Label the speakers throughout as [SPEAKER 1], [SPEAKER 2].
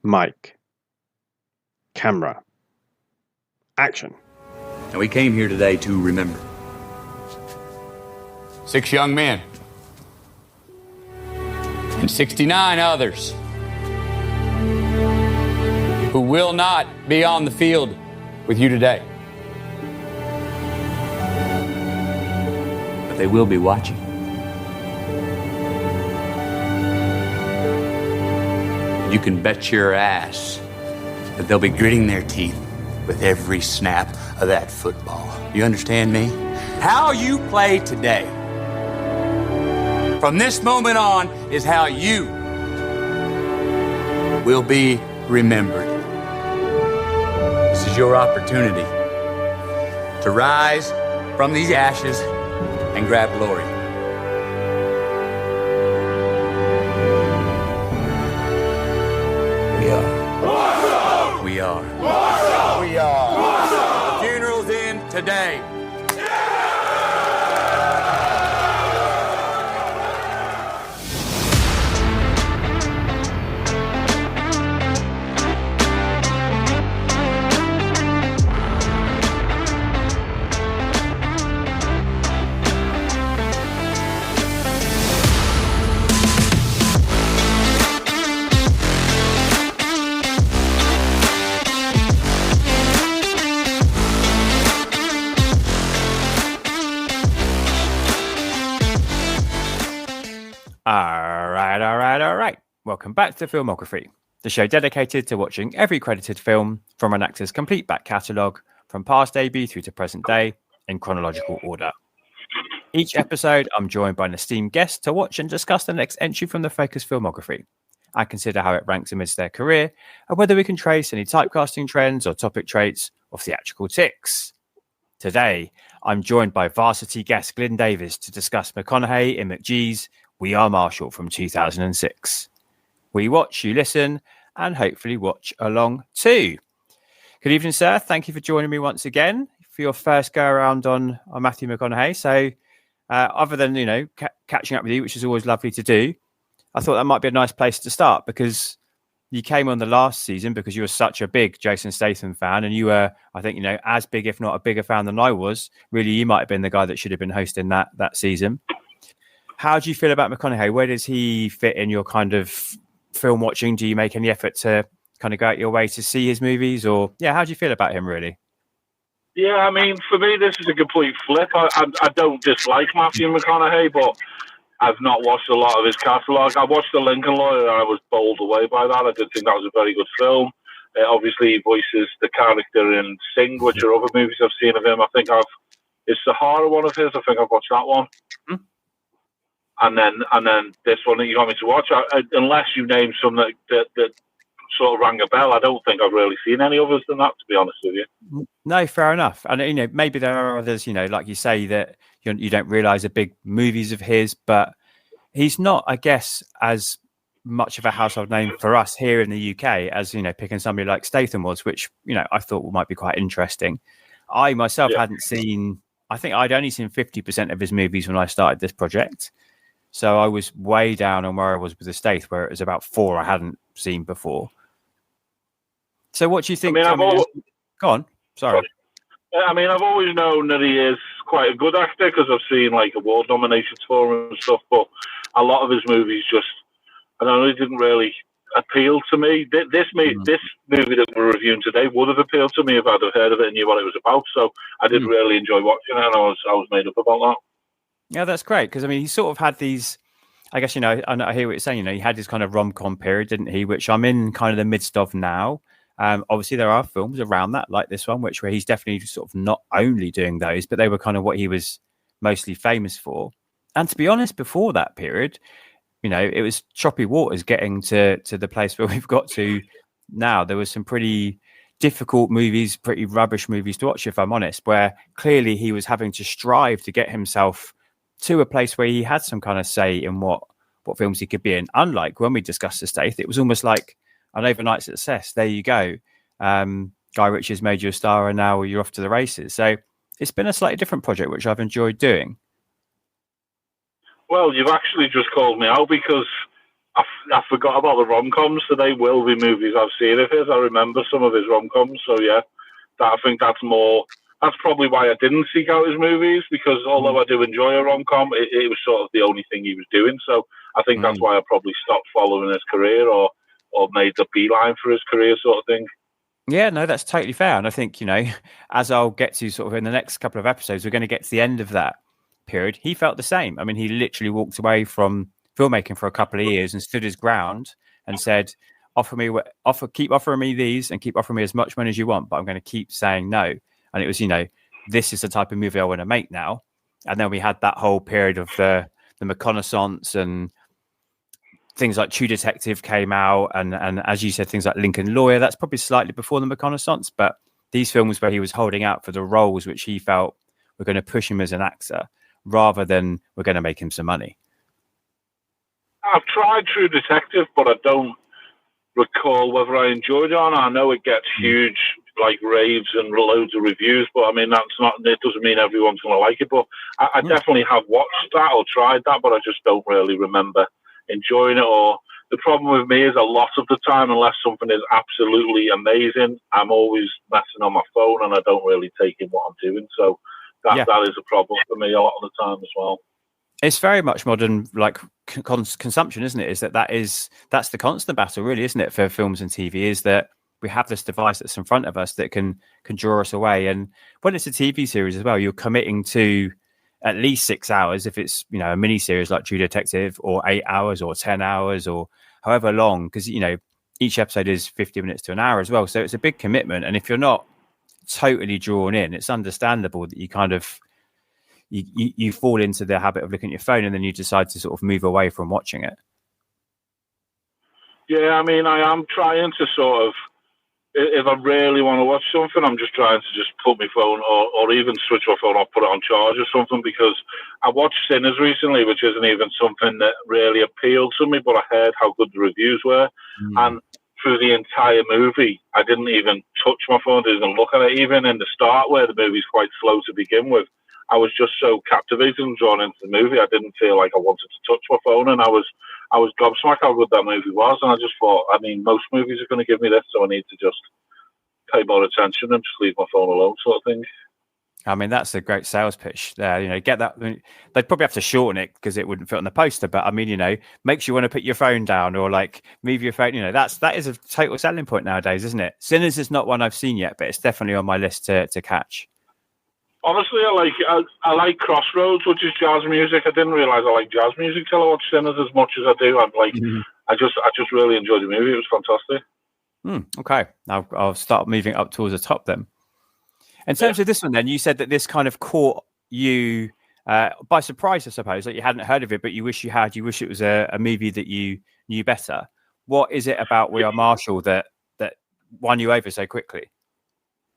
[SPEAKER 1] Mic. Camera. Action.
[SPEAKER 2] And we came here today to remember 6 young men and 69 others who will not be on the field with you today. But they will be watching. You can bet your ass that they'll be gritting their teeth with every snap of that football. You understand me? How you play today, from this moment on, is how you will be remembered. This is your opportunity to rise from these ashes and grab glory. We are. We are. The funeral's in today.
[SPEAKER 3] All right. Welcome back to Filmography, the show dedicated to watching every credited film from an actor's complete back catalogue, from past debut through to present day, in chronological order. Each episode, I'm joined by an esteemed guest to watch and discuss the next entry from the Focus Filmography. I consider how it ranks amidst their career, and whether we can trace any typecasting trends or topic traits or theatrical tics. Today, I'm joined by varsity guest Glyn Davies to discuss McConaughey in McGee's We Are Marshall from 2006. We watch, you listen, and hopefully watch along too. Good evening, sir. Thank you for joining me once again for your first go around on Matthew McConaughey. So other than, catching up with you, which is always lovely to do, I thought that might be a nice place to start because you came on the last season because you were such a big Jason Statham fan, and you were, I think, as big, if not a bigger fan than I was. Really, you might have been the guy that should have been hosting that season. How do you feel about McConaughey? Where does he fit in your kind of film watching? Do you make any effort to kind of go out your way to see his movies? Or, how do you feel about him, really?
[SPEAKER 4] Yeah, I mean, for me, this is a complete flip. I don't dislike Matthew McConaughey, but I've not watched a lot of his catalogue. I watched The Lincoln Lawyer, and I was bowled away by that. I did think that was a very good film. Obviously, he voices the character in Sing, which are other movies I've seen of him. I think is Sahara one of his? I think I've watched that one. Mm-hmm. And then this one that you want me to watch, unless you name some that sort of rang a bell, I don't think I've really seen any others than that, to be honest with you.
[SPEAKER 3] No, fair enough. And maybe there are others, like you say, that you don't realise are big movies of his, but he's not, I guess, as much of a household name for us here in the UK as picking somebody like Statham was, which I thought might be quite interesting. I myself hadn't seen. I think I'd only seen 50% of his movies when I started this project. So I was way down on where I was with the Stath, where it was about 4 I hadn't seen before. So what do you think? Go on. Sorry.
[SPEAKER 4] I mean, I've always known that he is quite a good actor because I've seen award nominations for him and stuff. But a lot of his movies I don't know, it didn't really appeal to me. This movie that we're reviewing today would have appealed to me if I'd have heard of it and knew what it was about. So I did really enjoy watching it, and I was made up about that.
[SPEAKER 3] Yeah, that's great because he sort of had these. I guess I hear what you're saying. He had his kind of rom-com period, didn't he? Which I'm in kind of the midst of now. Obviously, there are films around that, like this one, where he's definitely sort of not only doing those, but they were kind of what he was mostly famous for. And to be honest, before that period, it was choppy waters getting to the place where we've got to now. There was some pretty difficult movies, pretty rubbish movies to watch, if I'm honest, where clearly he was having to strive to get himself to a place where he had some kind of say in what films he could be in. Unlike when we discussed the Stath, it was almost like an overnight success. There you go. Guy Ritchie's made you a star and now you're off to the races. So it's been a slightly different project, which I've enjoyed doing.
[SPEAKER 4] Well, you've actually just called me out because I forgot about the rom-coms, so they will be movies I've seen of his. I remember some of his rom-coms, so yeah, I think that's probably why I didn't seek out his movies, because although I do enjoy a rom-com, it was sort of the only thing he was doing, so I think that's why I probably stopped following his career or made the beeline for his career sort of thing.
[SPEAKER 3] Yeah, no, that's totally fair. And I think, as I'll get to sort of in the next couple of episodes, we're going to get to the end of that period. He felt the same. I mean, he literally walked away from filmmaking for a couple of years and stood his ground and said, keep offering me these and keep offering me as much money as you want, but I'm going to keep saying no. And it was, this is the type of movie I want to make now. And then we had that whole period of the reconnaissance and things like True Detective came out, and as you said, things like Lincoln Lawyer. That's probably slightly before the reconnaissance, but these films where he was holding out for the roles which he felt were going to push him as an actor, rather than we're going to make him some money.
[SPEAKER 4] I've tried True Detective, but I don't recall whether I enjoyed it or not. I know it gets huge raves and loads of reviews, but I mean it doesn't mean everyone's going to like it. But I definitely have watched that or tried that, but I just don't really remember enjoying it. Or the problem with me is a lot of the time, unless something is absolutely amazing, I'm always messing on my phone and I don't really take in what I'm doing. So that is a problem for me a lot of the time as well.
[SPEAKER 3] It's very much modern consumption, isn't it? That's the constant battle, really, isn't it, for films and TV, is that we have this device that's in front of us that can draw us away. And when it's a TV series as well, you're committing to at least 6 hours if it's a mini series like True Detective, or 8 hours or 10 hours or however long, because each episode is 50 minutes to an hour as well, so it's a big commitment. And if you're not totally drawn in, it's understandable that you kind of you fall into the habit of looking at your phone, and then you decide to sort of move away from watching it.
[SPEAKER 4] Yeah, I mean, I am trying to sort of, if I really want to watch something, I'm just trying to just put my phone or even switch my phone off, put it on charge or something, because I watched Sinners recently, which isn't even something that really appealed to me, but I heard how good the reviews were. And through the entire movie, I didn't even touch my phone, didn't even look at it. Even in the start, where the movie's quite slow to begin with, I was just so captivated and drawn into the movie. I didn't feel like I wanted to touch my phone, and I was gobsmacked how good that movie was. And I just thought, I mean, most movies are going to give me this, so I need to just pay more attention and just leave my phone alone, sort of thing.
[SPEAKER 3] I mean, that's a great sales pitch there. Get that. They'd probably have to shorten it because it wouldn't fit on the poster. But I mean, makes you want to put your phone down or move your phone. That is a total selling point nowadays, isn't it? Sinners is not one I've seen yet, but it's definitely on my list to catch.
[SPEAKER 4] Honestly, I like Crossroads, which is jazz music. I didn't realize I like jazz music till I watched Sinners as much as I do. I just really enjoyed the movie. It was fantastic.
[SPEAKER 3] Okay, I'll start moving up towards the top then. In terms of this one, then, you said that this kind of caught you by surprise, I suppose. Like you hadn't heard of it, but you wish you had. You wish it was a movie that you knew better. What is it about We Are Marshall that won you over so quickly?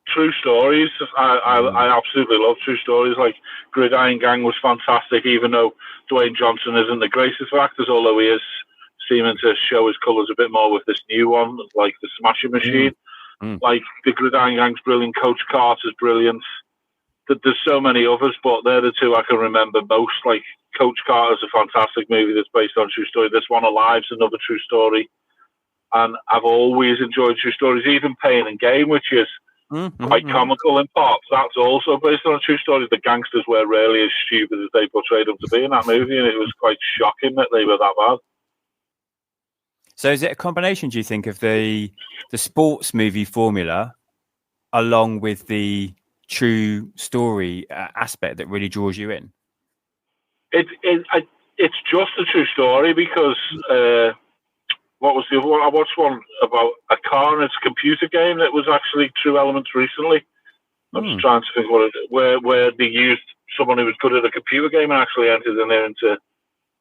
[SPEAKER 4] True stories. I absolutely love true stories. Like Gridiron Gang was fantastic, even though Dwayne Johnson isn't the greatest of actors, although he is seeming to show his colours a bit more with this new one, like The Smashing Machine. Like the Gridiron Gang's brilliant. Coach Carter's brilliant. There's so many others, but they're the two I can remember most. Like Coach Carter's a fantastic movie that's based on true story. This one, Alive's another true story. And I've always enjoyed true stories, even Pain and Gain, which is quite comical in parts. That's also based on a true story. The gangsters were really as stupid as they portrayed them to be in that movie, and it was quite shocking that they were that bad.
[SPEAKER 3] So is it a combination, do you think, of the sports movie formula along with the true story aspect that really draws you in?
[SPEAKER 4] It's just a true story because what was the other one? I watched one about a car and it's a computer game that was actually True Elements recently. I'm just trying to think where they used someone who was good at a computer game and actually entered in there into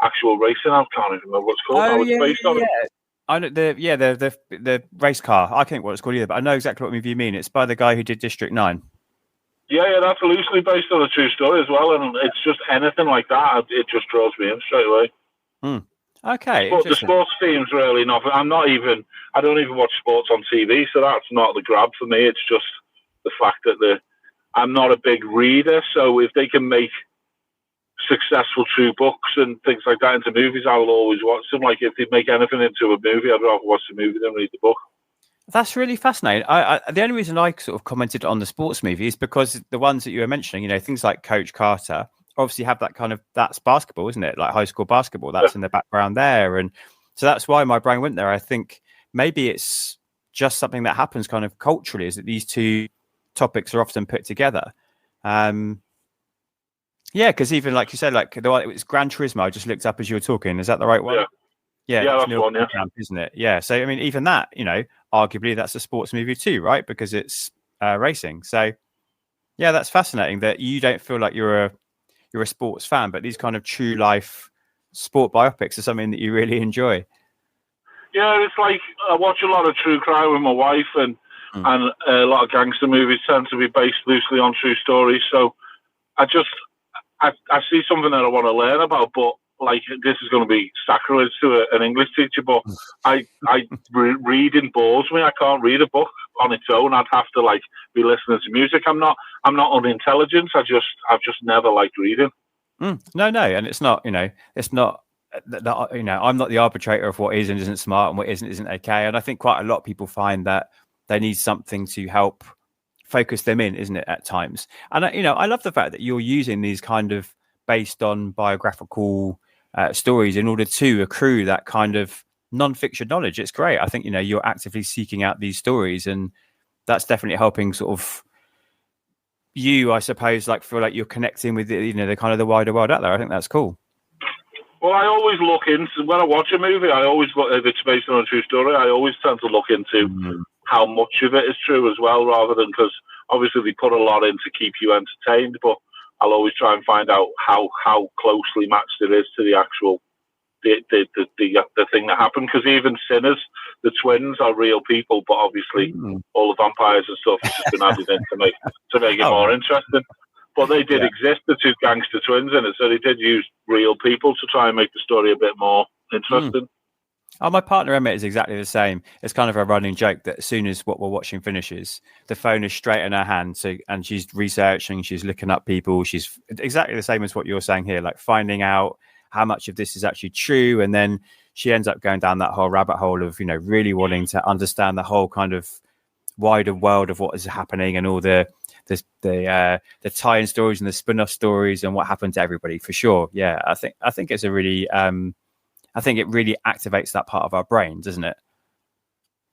[SPEAKER 4] actual racing. I can't even remember what it's called. Based on.
[SPEAKER 3] I know the race car. I can't think what it's called either, but I know exactly what movie you mean. It's by the guy who did District 9.
[SPEAKER 4] Yeah, that's loosely based on a true story as well, and it's just anything like that. It just draws me in straight away.
[SPEAKER 3] Okay,
[SPEAKER 4] the sports team's really not. I don't even watch sports on TV, so that's not the grab for me. It's just the fact that I'm not a big reader, so if they can make successful true books and things like that into movies, I will always watch them. Like if they make anything into a movie, I'd rather watch the movie than read the book.
[SPEAKER 3] That's really fascinating. The only reason I sort of commented on the sports movie is because the ones that you were mentioning, things like Coach Carter, obviously have that that's basketball, isn't it? Like high school basketball, that's in the background there. And so that's why my brain went there. I think maybe it's just something that happens kind of culturally, is that these two topics are often put together. Because even like you said, like it was Gran Turismo, I just looked up as you were talking. Is that the right one? Yeah,
[SPEAKER 4] that's the one,
[SPEAKER 3] isn't it? Yeah. So I mean, even that, arguably that's a sports movie too, right? Because it's racing. So yeah, that's fascinating that you don't feel like you're a sports fan, but these kind of true life sport biopics are something that you really enjoy.
[SPEAKER 4] Yeah, it's like I watch a lot of true crime with my wife, and a lot of gangster movies tend to be based loosely on true stories. So I see something that I want to learn about, but like this is going to be sacrilege to an English teacher, but reading bores me. I can't read a book on its own. I'd have to like be listening to music. I'm not unintelligent. I've just never liked reading.
[SPEAKER 3] No, and it's not. It's not. I'm not the arbitrator of what is and isn't smart and what isn't okay. And I think quite a lot of people find that they need something to help focus them in, isn't it, at times? And I love the fact that you're using these kind of based on biographical stories in order to accrue that kind of non-fiction knowledge. It's great. I think you're actively seeking out these stories, and that's definitely helping sort of you, I suppose, like feel like you're connecting with the kind of the wider world out there. I think that's cool.
[SPEAKER 4] Well, I always look into, when I watch a movie, I always look, if it's based on a true story, I always tend to look into how much of it is true as well, rather than, because obviously they put a lot in to keep you entertained, but I'll always try and find out how closely matched it is to the actual the thing that happened. Because even Sinners, the twins are real people, but obviously all the vampires and stuff has just been added in to make it more interesting. But they did exist, the two gangster twins in it, so they did use real people to try and make the story a bit more interesting.
[SPEAKER 3] Oh, my partner Emmett is exactly the same. It's kind of a running joke that as soon as what we're watching finishes, the phone is straight in her hand. And she's researching, she's looking up people. She's exactly the same as what you're saying here, like finding out how much of this is actually true. And then she ends up going down that whole rabbit hole of, really wanting to understand the whole kind of wider world of what is happening and all the tie-in stories and the spin-off stories and what happened to everybody, for sure. Yeah, I think it's a really I think it really activates that part of our brain, doesn't it?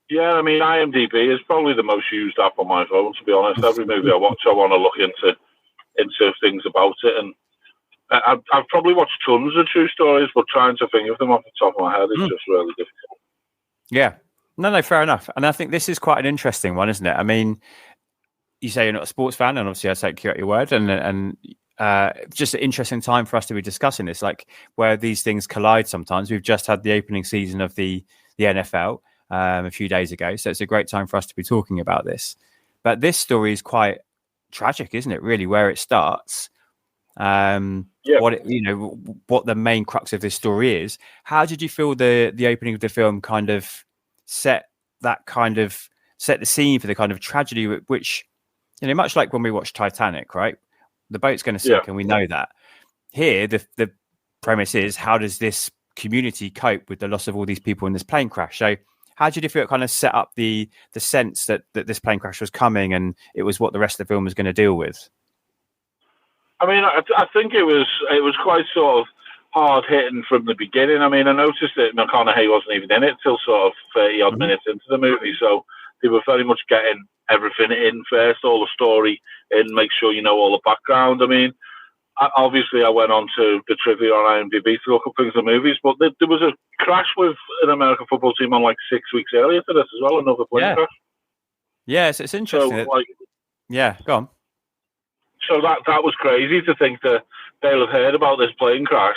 [SPEAKER 4] Yeah, I mean, IMDb is probably the most used app on my phone, to be honest. Every movie I watch, I want to look into things about it. And I've probably watched tons of true stories, but trying to think of them off the top of my head is just really difficult.
[SPEAKER 3] Yeah. No, fair enough. And I think this is quite an interesting one, isn't it? I mean, you say you're not a sports fan, and obviously I take you at your word, and just an interesting time for us to be discussing this, like where these things collide sometimes. We've just had the opening season of the NFL a few days ago, so it's a great time for us to be talking about this. But this story is quite tragic, isn't it, really, where it starts? What the main crux of this story is. How did you feel the opening of the film kind of set the scene for the kind of tragedy which, much like when we watch Titanic, right? The boat's going to sink, and we know that. Here, the premise is, how does this community cope with the loss of all these people in this plane crash? So how did you feel it kind of set up the sense that this plane crash was coming and it was what the rest of the film was going to deal with?
[SPEAKER 4] I mean, I think it was quite sort of hard hitting from the beginning. I mean, I noticed that McConaughey wasn't even in it till sort of 30 odd minutes into the movie, so they were very much getting everything in first, all the story in, make sure you know all the background. I mean, obviously I went on to the trivia on IMDb to look up things in movies, but there was a crash with an American football team on like 6 weeks earlier to this as well, another plane crash.
[SPEAKER 3] Yeah, so it's interesting.
[SPEAKER 4] So,
[SPEAKER 3] go on.
[SPEAKER 4] So that was crazy to think that they'll have heard about this plane crash,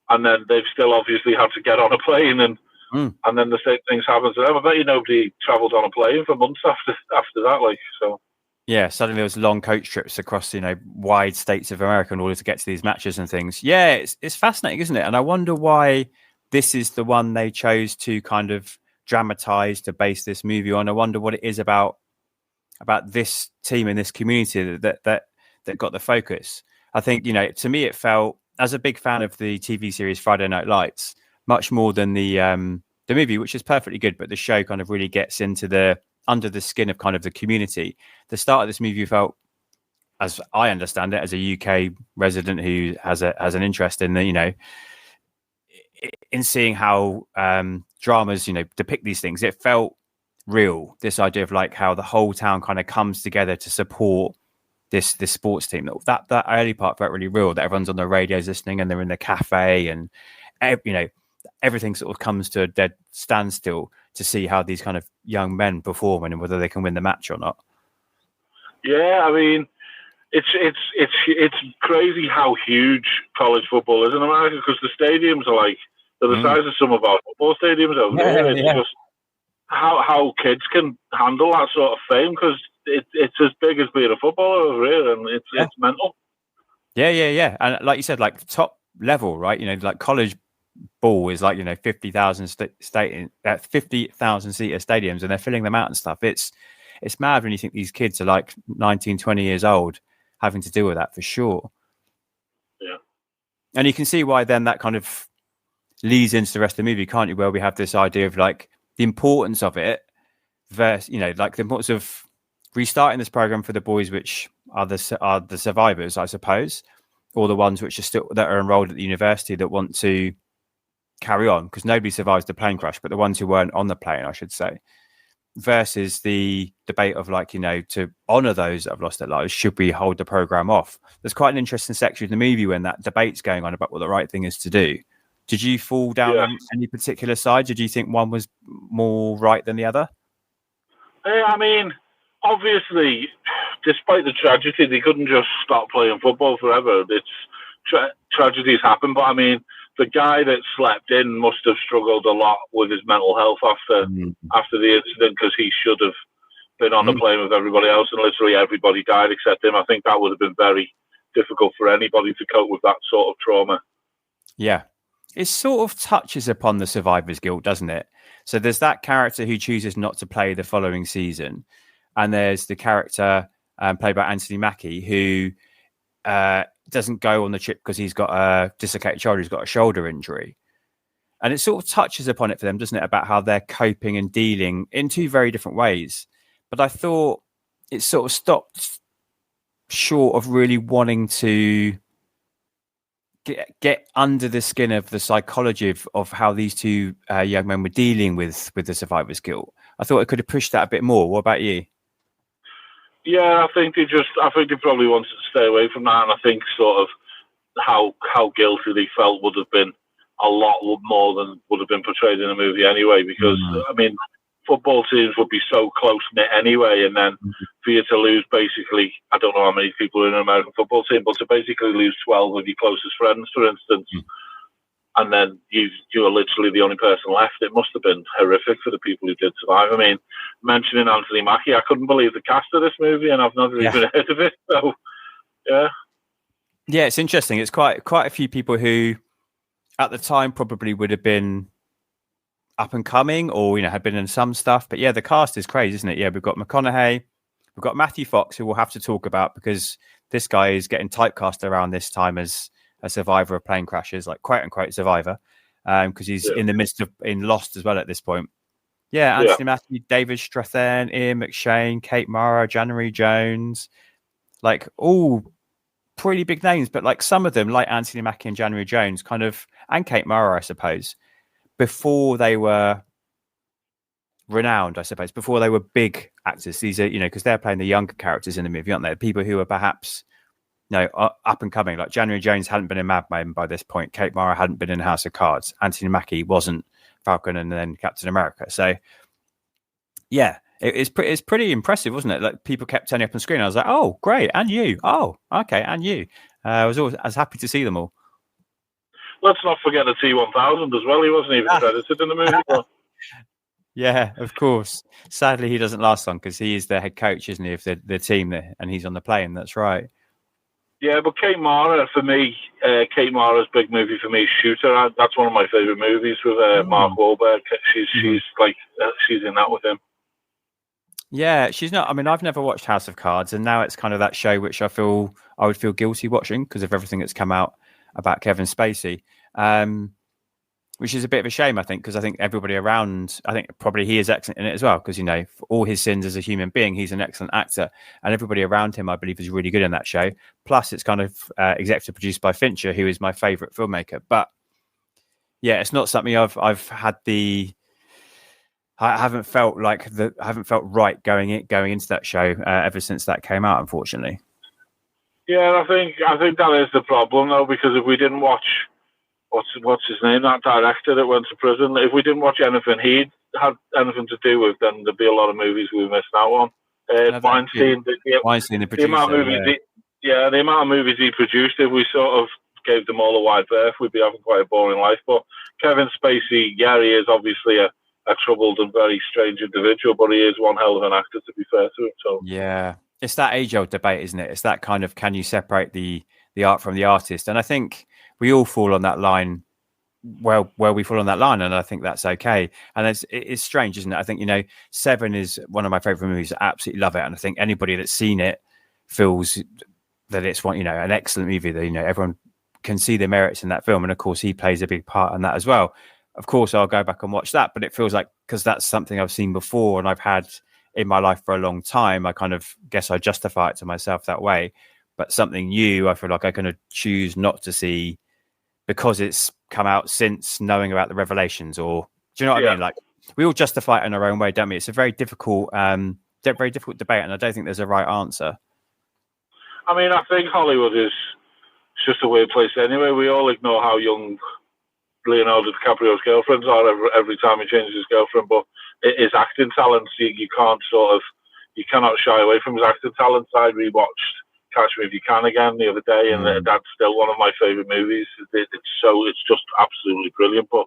[SPEAKER 4] and then they've still obviously had to get on a plane, and then the same things happen to them. I bet nobody travelled on a plane for months after that, like, so.
[SPEAKER 3] Yeah, suddenly there was long coach trips across, wide states of America in order to get to these matches and things. Yeah, it's fascinating, isn't it? And I wonder why this is the one they chose to kind of dramatize, to base this movie on. I wonder what it is about this team and this community that got the focus. I think, to me, it felt as a big fan of the TV series Friday Night Lights, much more than the movie, which is perfectly good, but the show kind of really gets into the under the skin of kind of the community. The start of this movie felt, as I understand it, as a UK resident who has an interest in the, in seeing how dramas, depict these things, it felt real. This idea of like how the whole town kind of comes together to support this sports team. That early part felt really real. That everyone's on the radios listening, and they're in the cafe, and everything sort of comes to a dead standstill to see how these kind of young men perform and whether they can win the match or not.
[SPEAKER 4] Yeah, I mean, it's crazy how huge college football is in America, because the stadiums are like the size of some of our football stadiums over there. It's just how kids can handle that sort of fame, because it's as big as being a footballer over here, and it's mental.
[SPEAKER 3] Yeah. And like you said, like top level, right? Like college ball is like 50,000 seater stadiums, and they're filling them out and stuff. It's mad when you think these kids are like 19, 20 years old having to deal with that, for sure.
[SPEAKER 4] Yeah. And
[SPEAKER 3] you can see why then that kind of leads into the rest of the movie, can't you? Where we have this idea of like the importance of it versus, like the importance of restarting this program for the boys, which are the survivors, I suppose, or the ones which that are enrolled at the university that want to carry on, because nobody survives the plane crash, but the ones who weren't on the plane, I should say, versus the debate of like, to honor those that have lost their lives, should we hold the program off? There's quite an interesting section in the movie when that debate's going on about what the right thing is to do. Did you fall down on any particular side? Did you think one was more right than the other?
[SPEAKER 4] I mean, obviously, despite the tragedy, they couldn't just stop playing football forever. Tragedies happen, but I mean, the guy that slept in must have struggled a lot with his mental health after the incident, because he should have been on the plane with everybody else, and literally everybody died except him. I think that would have been very difficult for anybody to cope with that sort of trauma.
[SPEAKER 3] Yeah. It sort of touches upon the survivor's guilt, doesn't it? So there's that character who chooses not to play the following season, and there's the character played by Anthony Mackie who doesn't go on the trip because he's got a dislocated shoulder, he's got a shoulder injury. And it sort of touches upon it for them, doesn't it, about how they're coping and dealing in two very different ways. But I thought it sort of stopped short of really wanting to get under the skin of the psychology of how these two young men were dealing with the survivor's guilt. I thought it could have pushed that a bit more. What about you?
[SPEAKER 4] Yeah, I think they probably wanted to stay away from that, and I think sort of how guilty they felt would have been a lot more than would have been portrayed in the movie anyway, because I mean, football teams would be so close-knit anyway, and then for you to lose basically, I don't know how many people are in an American football team, but to basically lose 12 of your closest friends, for instance, and then you are literally the only person left, it must have been horrific for the people who did survive. I mean, mentioning Anthony Mackie, I couldn't believe the cast of this movie, and I've never even heard of it, so yeah. Yeah,
[SPEAKER 3] it's interesting. It's quite a few people who, at the time, probably would have been up and coming, or had been in some stuff. But yeah, the cast is crazy, isn't it? Yeah, we've got McConaughey, we've got Matthew Fox, who we'll have to talk about because this guy is getting typecast around this time as a survivor of plane crashes, like quote unquote survivor, because he's in the midst of in Lost as well at this point. Yeah, Anthony Mackie, David Strathairn, Ian McShane, Kate Mara, January Jones, like all pretty big names, but like some of them, like Anthony Mackie and January Jones, kind of, and Kate Mara, I suppose, before they were renowned, I suppose, before they were big actors. These are, because they're playing the younger characters in the movie, aren't they? People who are perhaps, up and coming. Like January Jones hadn't been in Mad Men by this point. Kate Mara hadn't been in House of Cards. Anthony Mackie wasn't Falcon and then Captain America. So, yeah, it's pretty impressive, wasn't it? Like people kept turning up on screen. I was like, oh, great, and you. Oh, okay, and you. I was happy to see them all.
[SPEAKER 4] Let's not forget the T-1000 as well. He wasn't even credited in the movie. But...
[SPEAKER 3] Yeah, of course. Sadly, he doesn't last long because he is the head coach, isn't he, of the team there, and he's on the plane. That's right.
[SPEAKER 4] Yeah, but Kate Mara, for me, Kate Mara's big movie for me is Shooter. That's one of my favourite movies with Mark Wahlberg. She's in that with him.
[SPEAKER 3] Yeah, she's not. I mean, I've never watched House of Cards, and now it's kind of that show which I would feel guilty watching because of everything that's come out about Kevin Spacey, which is a bit of a shame, I think, because I think everybody around, I think probably he is excellent in it as well, because, you know, for all his sins as a human being, he's an excellent actor, and everybody around him, I believe, is really good in that show. Plus, it's kind of executive produced by Fincher, who is my favourite filmmaker. But yeah, it's not something I've had I haven't felt right going into that show ever since that came out, unfortunately.
[SPEAKER 4] Yeah, I think that is the problem, though, because if we didn't watch what's his name, that director that went to prison, if we didn't watch anything he'd had anything to do with, then there'd be a lot of movies we missed out on. Weinstein,
[SPEAKER 3] the producer,
[SPEAKER 4] the amount of movies, the amount of movies he produced, if we sort of gave them all a wide berth, we'd be having quite a boring life. But Kevin Spacey, he is obviously a troubled and very strange individual, but he is one hell of an actor, to be fair to him. So
[SPEAKER 3] yeah, it's that age-old debate, isn't it? It's that kind of, can you separate the art from the artist? And I think we all fall on that line. Where we fall on that line, and I think that's okay. And it's strange, isn't it? I think, you know, Seven is one of my favorite movies. I absolutely love it, and I think anybody that's seen it feels that it's one, you know, an excellent movie. That, you know, everyone can see the merits in that film, and of course, he plays a big part in that as well. Of course, I'll go back and watch that, but it feels like, because that's something I've seen before and I've had in my life for a long time, I kind of guess I justify it to myself that way. But something new, I feel like I kind of choose not to see because it's come out since knowing about the revelations, or do you know what I mean? Like, we all justify it in our own way, don't we? It's a very difficult debate, and I don't think there's a right answer.
[SPEAKER 4] I mean, I think Hollywood is just a weird place anyway. We all ignore how young Leonardo DiCaprio's girlfriends are every time he changes his girlfriend, but his acting talents, you cannot shy away from his acting talents. I rewatched Catch Me If You Can again the other day, and that's still one of my favorite movies. It's just absolutely brilliant. But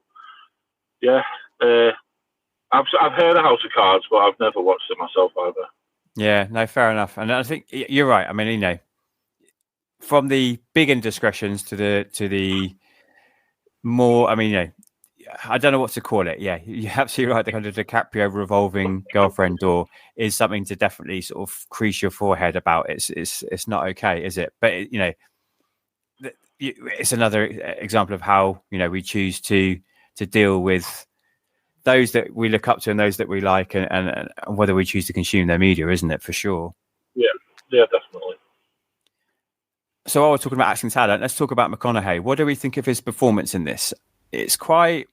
[SPEAKER 4] yeah, I've heard of House of Cards, but I've never watched it myself either.
[SPEAKER 3] Yeah, no, fair enough. And I think you're right. I mean, you know, from the big indiscretions to the more, I mean, you know, I don't know what to call it. Yeah, you're absolutely right. The kind of DiCaprio revolving girlfriend door is something to definitely sort of crease your forehead about. It's not okay, is it? But you know, it's another example of how, you know, we choose to deal with those that we look up to and those that we like, and whether we choose to consume their media, isn't it? For sure.
[SPEAKER 4] Yeah, definitely.
[SPEAKER 3] So while we're talking about acting talent, let's talk about McConaughey. What do we think of his performance in this? It's quite,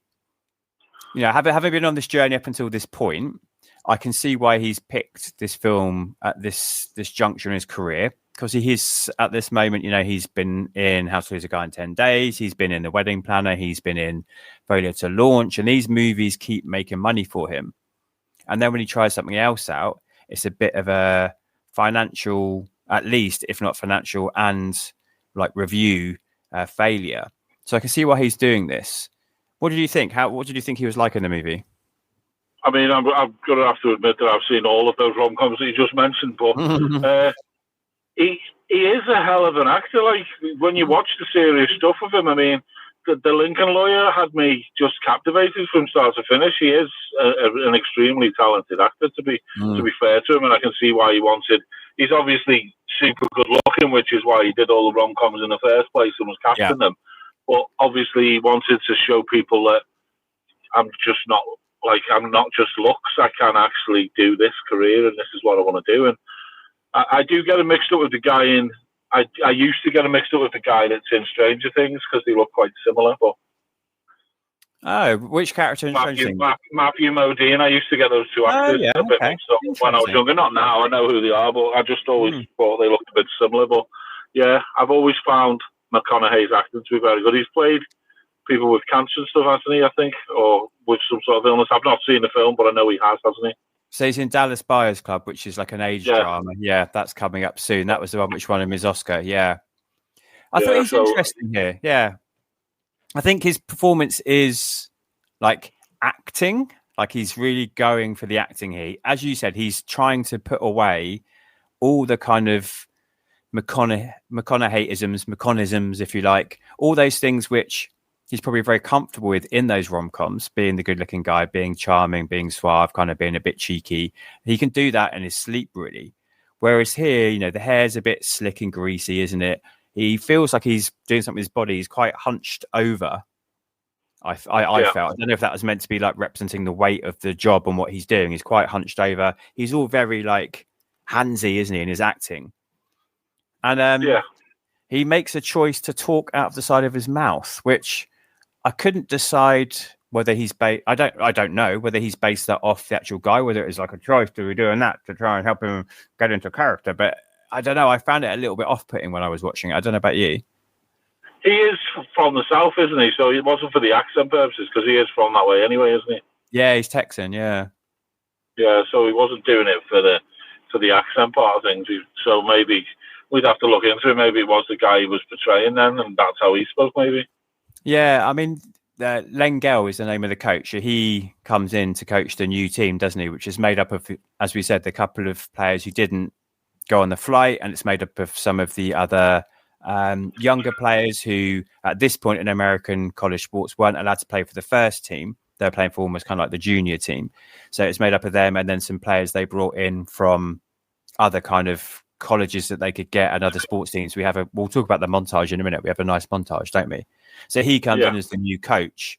[SPEAKER 3] you know, having been on this journey up until this point, I can see why he's picked this film at this juncture in his career, because he is at this moment, you know, he's been in How to Lose a Guy in 10 Days, he's been in The Wedding Planner, he's been in Failure to Launch, and these movies keep making money for him. And then when he tries something else out, it's a bit of a financial, at least, if not financial and like review failure. So I can see why he's doing this. What did you think? What did you think he was like in the movie?
[SPEAKER 4] I mean, I'm going to have to admit that I've seen all of those rom-coms that you just mentioned, but he is a hell of an actor. Like, when you watch the serious stuff of him, I mean, the Lincoln Lawyer had me just captivated from start to finish. He is an extremely talented actor, to be fair to him, and I can see why he wanted. He's obviously super good looking, which is why he did all the rom-coms in the first place and was casting them. But obviously, he wanted to show people that I'm not just looks. I can actually do this career, and this is what I want to do. And I do get him mixed up with the guy in. I used to get him mixed up with the guy that's in Stranger Things, because they look quite similar. But
[SPEAKER 3] which character in Stranger Things?
[SPEAKER 4] Matthew Modine. I used to get those two actors a bit mixed up when I was younger. Not now. I know who they are, but I just always thought they looked a bit similar. But yeah, I've always found McConaughey's acting to be very good. He's played people with cancer and stuff, hasn't he, I think, or with some sort of illness. I've not seen the film, but I know he has, hasn't he?
[SPEAKER 3] So he's in Dallas Buyers Club, which is like an age drama. Yeah, that's coming up soon. That was the one which won him his Oscar. Yeah. I thought he's interesting here. Yeah. I think his performance is like acting. Like, he's really going for the acting here. As you said, he's trying to put away all the kind of McConaugheyisms, if you like, all those things which he's probably very comfortable with in those rom-coms, being the good-looking guy, being charming, being suave, kind of being a bit cheeky. He can do that in his sleep, really. Whereas here, you know, the hair's a bit slick and greasy, isn't it? he feels like he's doing something with his body. He's quite hunched over. I felt. I don't know if that was meant to be like representing the weight of the job and what he's doing. He's quite hunched over. He's all very like handsy, isn't he, in his acting? And he makes a choice to talk out of the side of his mouth, which I couldn't decide whether he's based. I don't know whether he's based that off the actual guy, whether it was like a choice to be doing that to try and help him get into character. But I don't know. I found it a little bit off-putting when I was watching it. I don't know about you.
[SPEAKER 4] He is from the south, isn't he? So it wasn't for the accent purposes, because he is from that way anyway, isn't he?
[SPEAKER 3] Yeah, he's Texan. Yeah.
[SPEAKER 4] Yeah, so he wasn't doing it for the accent part of things. So maybe we'd have to look into it. Maybe it was the guy he was portraying then, and that's how he spoke. Maybe.
[SPEAKER 3] Yeah, I mean, Lengel is the name of the coach. He comes in to coach the new team, doesn't he? Which is made up of, as we said, the couple of players who didn't go on the flight, and it's made up of some of the other younger players who at this point in American college sports weren't allowed to play for the first team. They're playing for almost kind of like the junior team. So it's made up of them and then some players they brought in from other kind of colleges that they could get and other sports teams. We'll talk about the montage in a minute. We have a nice montage, don't we? So he comes in as the new coach.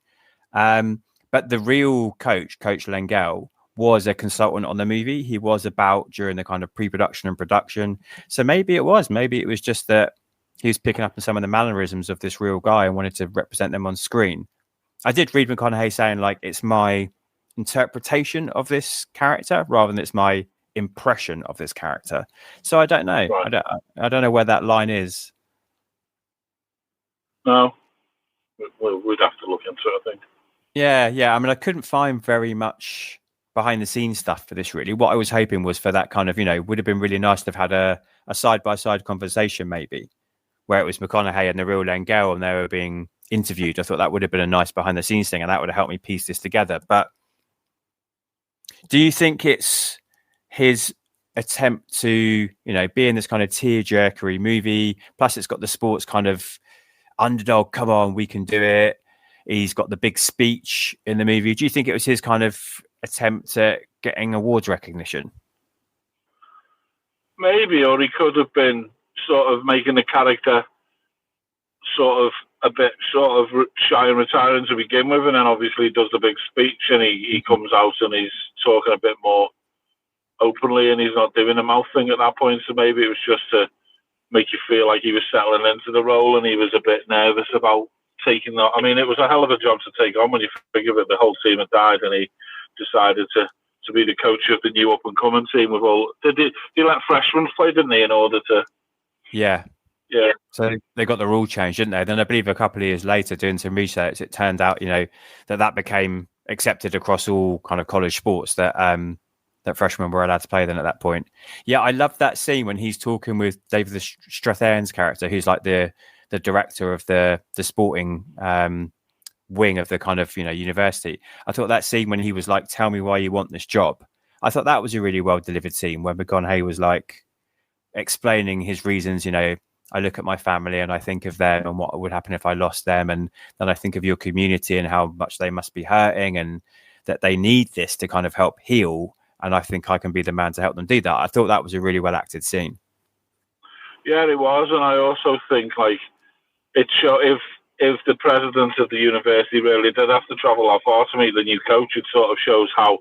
[SPEAKER 3] But the real coach, Coach Lengel, was a consultant on the movie. He was about during the kind of pre-production and production. So maybe it was just that he was picking up on some of the mannerisms of this real guy and wanted to represent them on screen. I did read McConaughey saying like, it's my interpretation of this character rather than it's my impression of this character. So I don't know. Right. I don't know where that line is.
[SPEAKER 4] No, we'd have to look into it, I think.
[SPEAKER 3] Yeah. I mean, I couldn't find very much behind the scenes stuff for this, really. What I was hoping was for that kind of, would have been really nice to have had a side-by-side conversation, maybe, where it was McConaughey and the real Lengel and they were being interviewed. I thought that would have been a nice behind the scenes thing and that would have helped me piece this together. But do you think it's his attempt to, be in this kind of tearjerkery movie? Plus it's got the sports kind of underdog, come on, we can do it. He's got the big speech in the movie. Do you think it was his kind of attempt at getting awards recognition?
[SPEAKER 4] Maybe, or he could have been sort of making the character sort of a bit sort of shy and retiring to begin with, and then obviously he does the big speech and he comes out and he's talking a bit more openly and he's not doing the mouth thing at that point. So maybe it was just to make you feel like he was settling into the role and he was a bit nervous about taking that. I mean, it was a hell of a job to take on when you figure that the whole team had died and he decided to be the coach of the new up-and-coming team with all... Did he let freshmen play, didn't he, in order to...
[SPEAKER 3] Yeah. So they got the rule changed, didn't they? Then I believe a couple of years later, doing some research, it turned out, that became accepted across all kind of college sports, that freshmen were allowed to play then at that point. Yeah, I love that scene when he's talking with David Strathairn's character, who's like the director of the sporting wing of the kind of university. I thought that scene when he was like, tell me why you want this job, I thought that was a really well delivered scene where McConaughey was like explaining his reasons. I look at my family and I think of them and what would happen if I lost them, and then I think of your community and how much they must be hurting and that they need this to kind of help heal, and I think I can be the man to help them do that. I thought that was a really well acted scene.
[SPEAKER 4] Yeah, it was, and I also think like it show if the president of the university really did have to travel that far to meet the new coach, it sort of shows how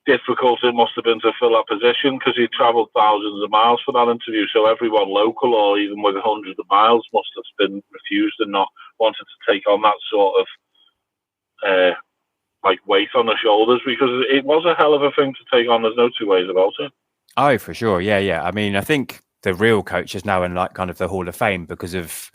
[SPEAKER 4] difficult it must have been to fill that position, because he travelled thousands of miles for that interview. So everyone local or even with hundreds of miles must have been refused and not wanted to take on that sort of like weight on the shoulders, because it was a hell of a thing to take on. There's no two ways about it.
[SPEAKER 3] Oh, for sure. Yeah. I mean, I think the real coach is now in like kind of the Hall of Fame because of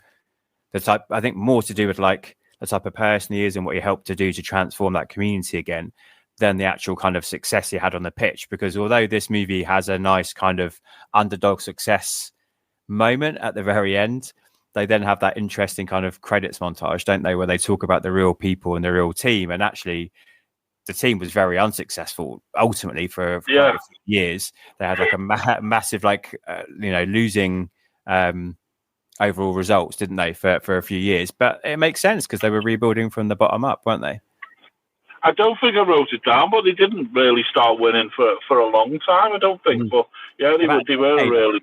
[SPEAKER 3] the type, I think more to do with like the type of person he is and what he helped to do to transform that community again than the actual kind of success he had on the pitch. Because although this movie has a nice kind of underdog success moment at the very end, they then have that interesting kind of credits montage, don't they, where they talk about the real people and the real team. And actually the team was very unsuccessful ultimately for years. They had like a massive like losing overall results, didn't they, for a few years. But it makes sense because they were rebuilding from the bottom up, weren't they?
[SPEAKER 4] I don't think I wrote it down, but they didn't really start winning for a long time, I don't think. But yeah, they were really...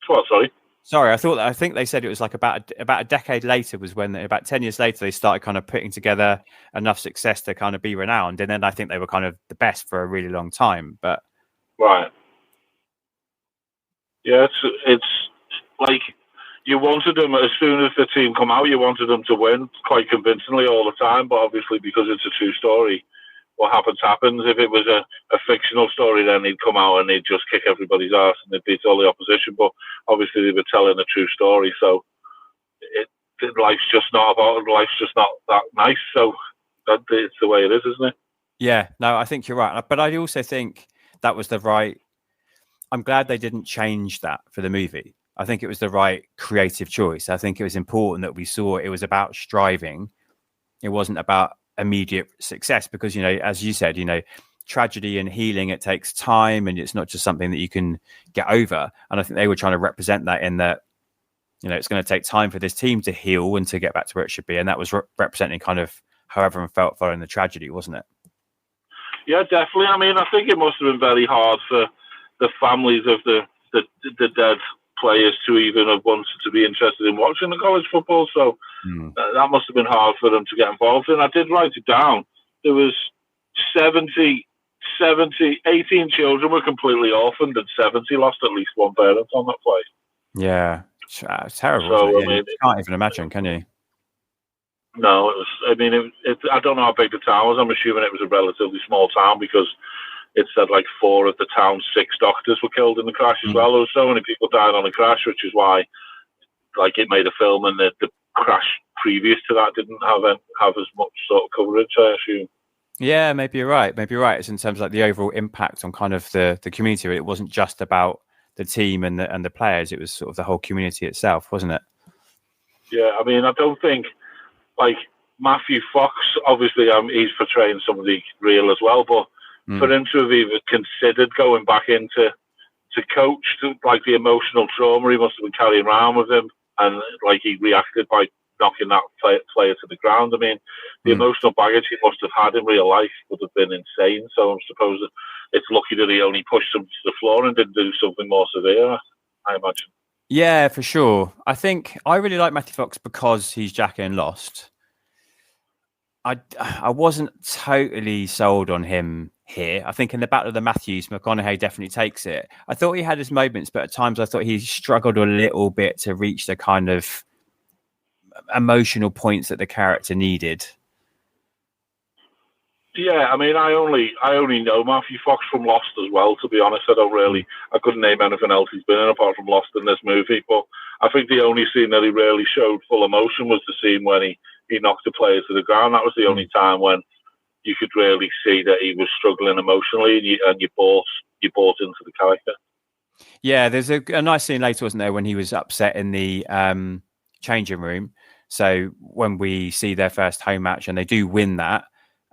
[SPEAKER 4] What? Sorry.
[SPEAKER 3] Sorry, I think they said it was like about a decade later was when about 10 years later they started kind of putting together enough success to kind of be renowned, and then I think they were kind of the best for a really long time. But
[SPEAKER 4] right, yeah, it's like you wanted them as soon as the team come out, you wanted them to win quite convincingly all the time. But obviously, because it's a true story, what happens. If it was a fictional story, then he'd come out and he'd just kick everybody's ass and they'd beat all the opposition. But obviously, they were telling a true story, so life's just not that nice. So it's the way it is, isn't it?
[SPEAKER 3] yeah, no, I think you're right. But I also think that was the right. I'm glad they didn't change that for the movie. I think it was the right creative choice. I think it was important that we saw it was about striving. It wasn't about immediate success because, as you said, tragedy and healing, it takes time and it's not just something that you can get over. And I think they were trying to represent that in that, it's going to take time for this team to heal and to get back to where it should be. And that was representing kind of how everyone felt following the tragedy, wasn't it?
[SPEAKER 4] Yeah, definitely. I mean, I think it must have been very hard for the families of the dead players to even have wanted to be interested in watching the college football. So that must have been hard for them to get involved in. I did write it down. There was 18 children were completely orphaned and 70 lost at least one parent on that play.
[SPEAKER 3] Yeah, it's terrible.
[SPEAKER 4] So,
[SPEAKER 3] I mean, you can't even imagine, can you?
[SPEAKER 4] No, it was. I mean, I don't know how big the town was. I'm assuming it was a relatively small town because it said like 4 of the town's 6 doctors were killed in the crash as well. There were so many people died on the crash, which is why, like, it made a film, and the crash previous to that didn't have as much sort of coverage, I assume.
[SPEAKER 3] Yeah, maybe you're right. It's in terms of like the overall impact on kind of the community. It wasn't just about the team and the players. It was sort of the whole community itself, wasn't it?
[SPEAKER 4] Yeah, I mean, I don't think, like, Matthew Fox, obviously he's portraying somebody real as well, but for him to have even considered going back into coach, like the emotional trauma he must have been carrying around with him, and like he reacted by knocking that player to the ground. I mean, the emotional baggage he must have had in real life would have been insane. So I suppose it's lucky that he only pushed him to the floor and didn't do something more severe, I imagine.
[SPEAKER 3] Yeah, for sure. I think I really like Matthew Fox because he's Jackie in Lost. I wasn't totally sold on him here. I think in the Battle of the Matthews, McConaughey definitely takes it. I thought he had his moments, but at times I thought he struggled a little bit to reach the kind of emotional points that the character needed.
[SPEAKER 4] Yeah, I mean, I only know Matthew Fox from Lost as well, to be honest. I couldn't name anything else he's been in apart from Lost in this movie, but I think the only scene that he really showed full emotion was the scene when he knocked the player to the ground. That was the only time when you could really see that he was struggling emotionally and you bought into the character.
[SPEAKER 3] Yeah, there's a nice scene later, wasn't there, when he was upset in the changing room. So when we see their first home match and they do win that,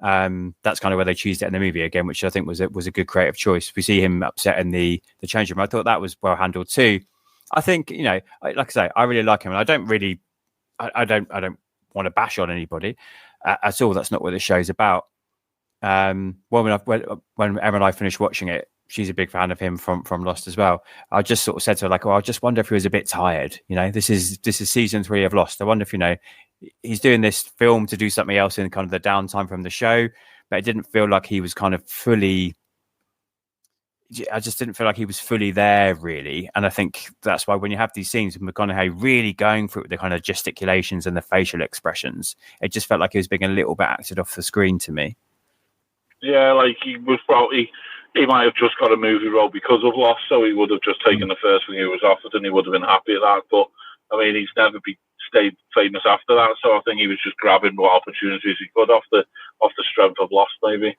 [SPEAKER 3] that's kind of where they choose it in the movie again, which I think was a good creative choice. We see him upset in the changing room. I thought that was well handled too. I think, like I say, I really like him, and I don't want to bash on anybody at all. That's not what the show's about. When Emma and I finished watching it, she's a big fan of him from Lost as well. I just sort of said to her, like, I just wonder if he was a bit tired. This is season 3 of Lost. I wonder if, he's doing this film to do something else in kind of the downtime from the show, but it didn't feel like he was kind of fully. I just didn't feel like he was fully there, really. And I think that's why when you have these scenes with McConaughey really going through the kind of gesticulations and the facial expressions, it just felt like he was being a little bit acted off the screen to me.
[SPEAKER 4] Yeah, like he might have just got a movie role because of Lost, so he would have just taken the first thing he was offered and he would have been happy at that. But, I mean, he's never stayed famous after that, so I think he was just grabbing what opportunities he could off the strength of Lost, maybe.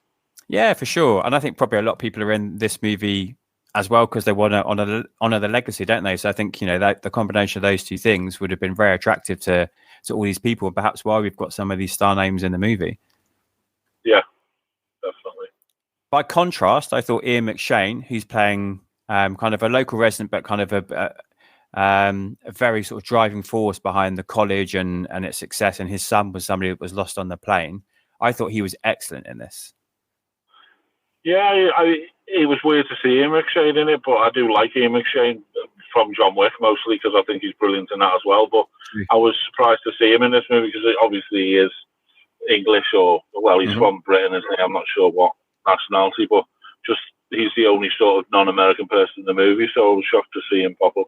[SPEAKER 4] Yeah,
[SPEAKER 3] for sure. And I think probably a lot of people are in this movie as well because they want to honor the legacy, don't they? So I think, that the combination of those two things would have been very attractive to all these people, and perhaps why we've got some of these star names in the movie.
[SPEAKER 4] Yeah, definitely.
[SPEAKER 3] By contrast, I thought Ian McShane, who's playing kind of a local resident, but kind of a very sort of driving force behind the college and its success, and his son was somebody that was lost on the plane. I thought he was excellent in this.
[SPEAKER 4] Yeah, it was weird to see Ian McShane in it, but I do like Ian McShane from John Wick mostly because I think he's brilliant in that as well. But I was surprised to see him in this movie because obviously he is English he's from Britain, isn't he? I'm not sure what nationality, but just he's the only sort of non-American person in the movie, so I was shocked to see him pop up.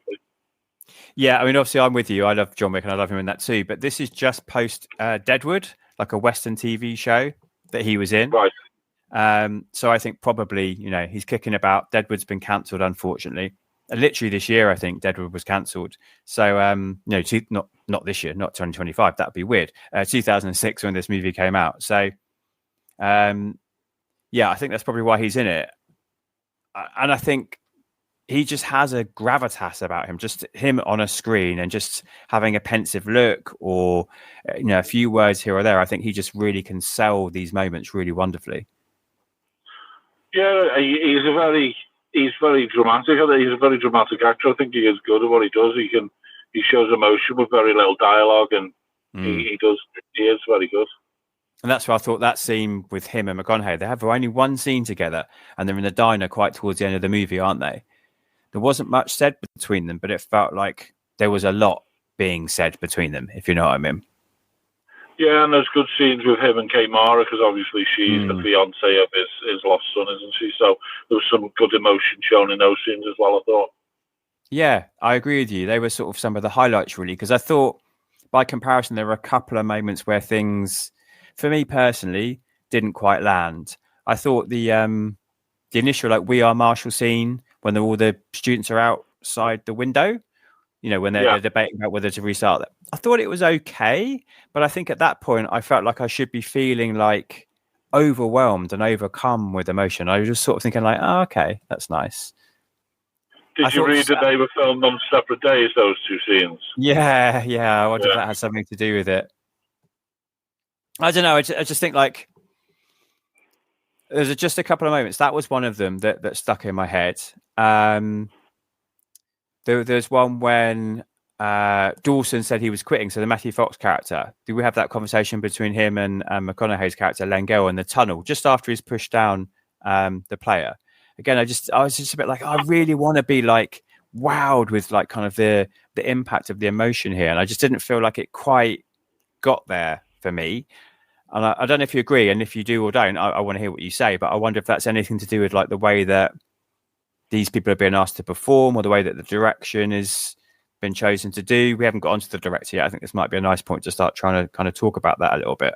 [SPEAKER 3] Yeah, I mean, obviously I'm with you. I love John Wick and I love him in that too, but this is just post Deadwood, like a Western TV show that he was in.
[SPEAKER 4] Right.
[SPEAKER 3] So I think probably, he's kicking about. Deadwood's been cancelled, unfortunately. Literally this year, I think Deadwood was cancelled. So, not this year, not 2025. That'd be weird. 2006 when this movie came out. So, I think that's probably why he's in it. And I think he just has a gravitas about him, just him on a screen and just having a pensive look or, a few words here or there. I think he just really can sell these moments really wonderfully.
[SPEAKER 4] Yeah, he's very dramatic. He's a very dramatic actor. I think he is good at what he does. He shows emotion with very little dialogue, and he is very good.
[SPEAKER 3] And that's why I thought that scene with him and McConaughey, they have only one scene together, and they're in the diner quite towards the end of the movie, aren't they? There wasn't much said between them, but it felt like there was a lot being said between them, if you know what I mean.
[SPEAKER 4] Yeah, and there's good scenes with him and Kate Mara, because obviously she's the fiance of his lost son, isn't she? So there was some good emotion shown in those scenes as well, I thought.
[SPEAKER 3] Yeah, I agree with you. They were sort of some of the highlights, really, because I thought, by comparison, there were a couple of moments where things, for me personally, didn't quite land. I thought the initial, We Are Marshall scene, when all the students are outside the window, when they're debating about whether to restart that. I thought it was okay, but I think at that point I felt like I should be feeling like overwhelmed and overcome with emotion. I was just sort of thinking like, oh, okay, that's nice.
[SPEAKER 4] Did you read that they were filmed on separate days, those two scenes?
[SPEAKER 3] Yeah. I wonder if that has something to do with it. I don't know. I just think like there's just a couple of moments. That was one of them that stuck in my head. There's one when Dawson said he was quitting. So the Matthew Fox character, did we have that conversation between him and McConaughey's character, Langell, in the tunnel, just after he's pushed down the player? Again, I was just a bit like, I really want to be like wowed with like kind of the impact of the emotion here. And I just didn't feel like it quite got there for me. And I don't know if you agree. And if you do or don't, I want to hear what you say. But I wonder if that's anything to do with like the way that these people are being asked to perform or the way that the direction has been chosen to do. We haven't got onto the director yet. I think this might be a nice point to start trying to kind of talk about that a little bit.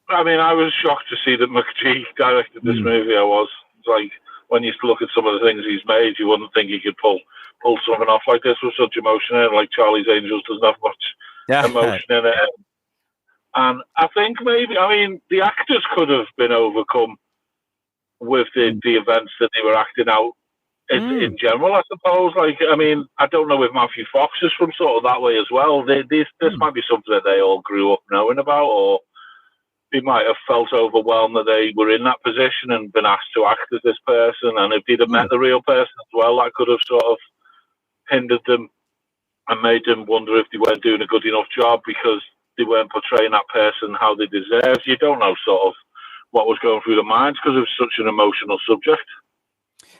[SPEAKER 4] I mean, I was shocked to see that McGee directed this movie. I was like, when you look at some of the things he's made, you wouldn't think he could pull something off like this with such emotion in it. Like Charlie's Angels doesn't have much emotion in it. And I think the actors could have been overcome with the events that they were acting out in general, I suppose. I don't know if Matthew Fox is from sort of that way as well. This might be something that they all grew up knowing about, or they might have felt overwhelmed that they were in that position and been asked to act as this person. And if they'd have met the real person as well, that could have sort of hindered them and made them wonder if they weren't doing a good enough job because they weren't portraying that person how they deserved. You don't know sort of what was going through their minds because it was such an emotional subject.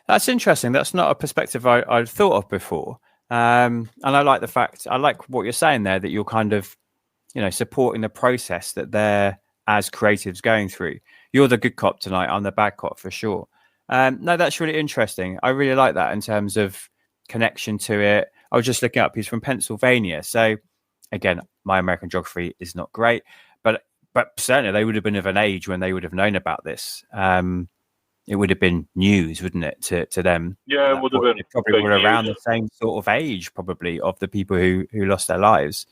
[SPEAKER 3] That's interesting. That's not a perspective I'd thought of before. And I like what you're saying there, that you're kind of, supporting the process that they're as creatives going through. You're the good cop tonight. I'm the bad cop for sure. No, that's really interesting. I really like that in terms of connection to it. I was just looking up. He's from Pennsylvania. So again, my American geography is not great, but certainly they would have been of an age when they would have known about this. It would have been news, wouldn't it, to them?
[SPEAKER 4] Yeah, it would have been.
[SPEAKER 3] They probably were around the same sort of age, probably, of the people who lost their lives.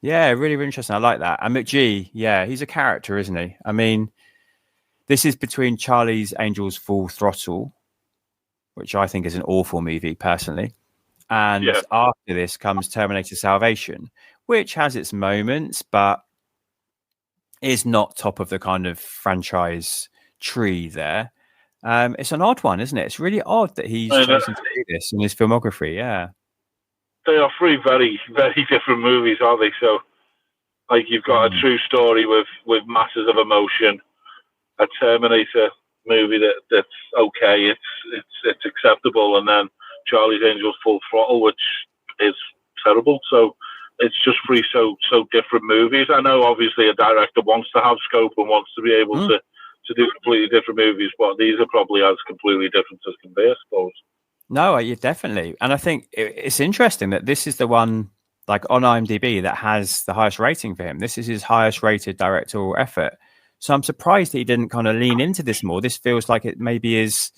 [SPEAKER 3] Yeah, really, really interesting. I like that. And McGee, yeah, he's a character, isn't he? I mean, this is between Charlie's Angels Full Throttle, which I think is an awful movie, personally. And after this comes Terminator Salvation, which has its moments, but is not top of the kind of franchise tree there. It's an odd one, isn't it? It's really odd that he's chosen to do this in his filmography, yeah.
[SPEAKER 4] They are three very, very different movies, aren't they? So, you've got a true story with masses of emotion, a Terminator movie that's okay, it's acceptable, and then Charlie's Angels Full Throttle, which is terrible. So it's just three so different movies. I know obviously a director wants to have scope and wants to be able to do completely different movies, but these are probably as completely different as can be, I suppose.
[SPEAKER 3] No, yeah, definitely. And I think it's interesting that this is the one, like on IMDb, that has the highest rating for him. This is his highest rated directorial effort. So I'm surprised that he didn't kind of lean into this more. This feels like it maybe is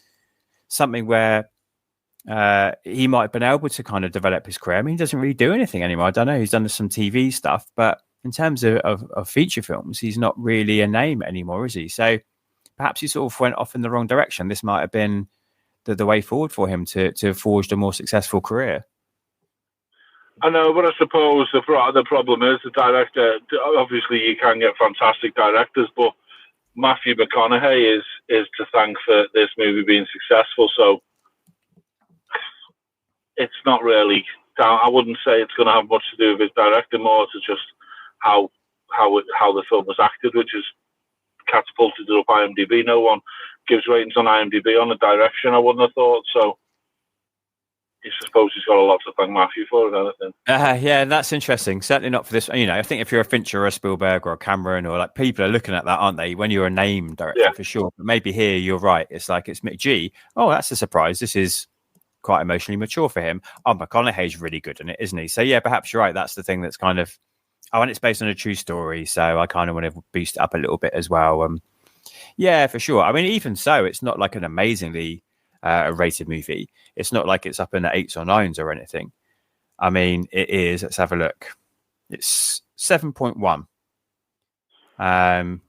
[SPEAKER 3] something where he might have been able to kind of develop his career. I mean, he doesn't really do anything anymore. I don't know. He's done some TV stuff, but in terms of feature films, he's not really a name anymore, is he? So perhaps he sort of went off in the wrong direction. This might have been the way forward for him to have forged a more successful career.
[SPEAKER 4] I know, but I suppose the problem is the director. Obviously, you can get fantastic directors, but Matthew McConaughey is to thank for this movie being successful. So it's not really. I wouldn't say it's going to have much to do with his directing, more to just how the film was acted, which is catapulted it up IMDb. No one gives ratings on IMDb on the direction, I wouldn't have thought. So I suppose he's got a lot to thank Matthew for, if anything.
[SPEAKER 3] Yeah, that's interesting. Certainly not for this. You know, I think if you're a Fincher or a Spielberg or a Cameron, or like, people are looking at that, aren't they? When you're a name director, for sure. But maybe here you're right. It's like, it's McG. Oh, that's a surprise. This is quite emotionally mature for him. Oh, McConaughey's really good in it, isn't he? So yeah, perhaps you're right. That's the thing that's kind of, and it's based on a true story, so I kind of want to boost it up a little bit as well. Yeah, for sure. I mean, even so, it's not like an amazingly rated movie. It's not like it's up in the 8s or 9s or anything. I mean, it is. Let's have a look. It's 7.1. I mean,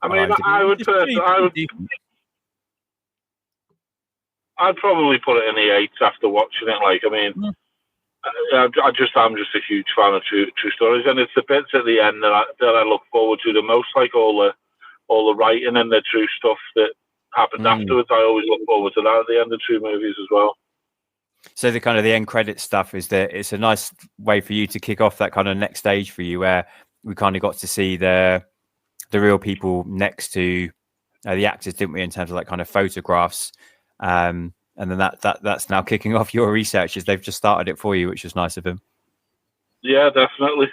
[SPEAKER 4] I'd probably put it in the 8s after watching it. Like, I mean, I'm just a huge fan of true stories, and it's the bits at the end that I look forward to the most, like all the writing and the true stuff that happened afterwards. I always look forward to that at the end of true movies as well.
[SPEAKER 3] So the kind of the end credit stuff is that it's a nice way for you to kick off that kind of next stage for you, where we kind of got to see the real people next to the actors, didn't we, in terms of like kind of photographs. And then that's now kicking off your research, as they've just started it for you, which is nice of him.
[SPEAKER 4] Yeah, definitely.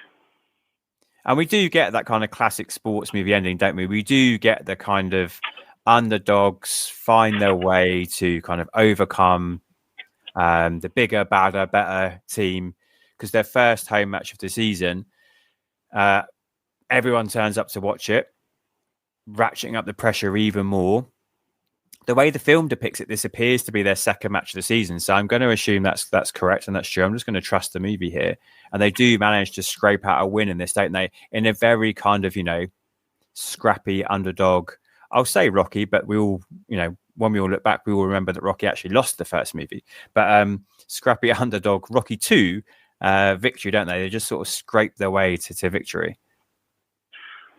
[SPEAKER 3] And we do get that kind of classic sports movie ending, don't we? We do get the kind of underdogs find their way to kind of overcome the bigger, badder, better team, because their first home match of the season, everyone turns up to watch it, ratcheting up the pressure even more. The way the film depicts it, this appears to be their second match of the season. So I'm going to assume that's correct and that's true. I'm just going to trust the movie here. And they do manage to scrape out a win in this, don't they? In a very kind of, scrappy underdog. I'll say Rocky, but we all, when we all look back, we all remember that Rocky actually lost the first movie. But scrappy underdog Rocky 2 victory, don't they? They just sort of scrape their way to victory.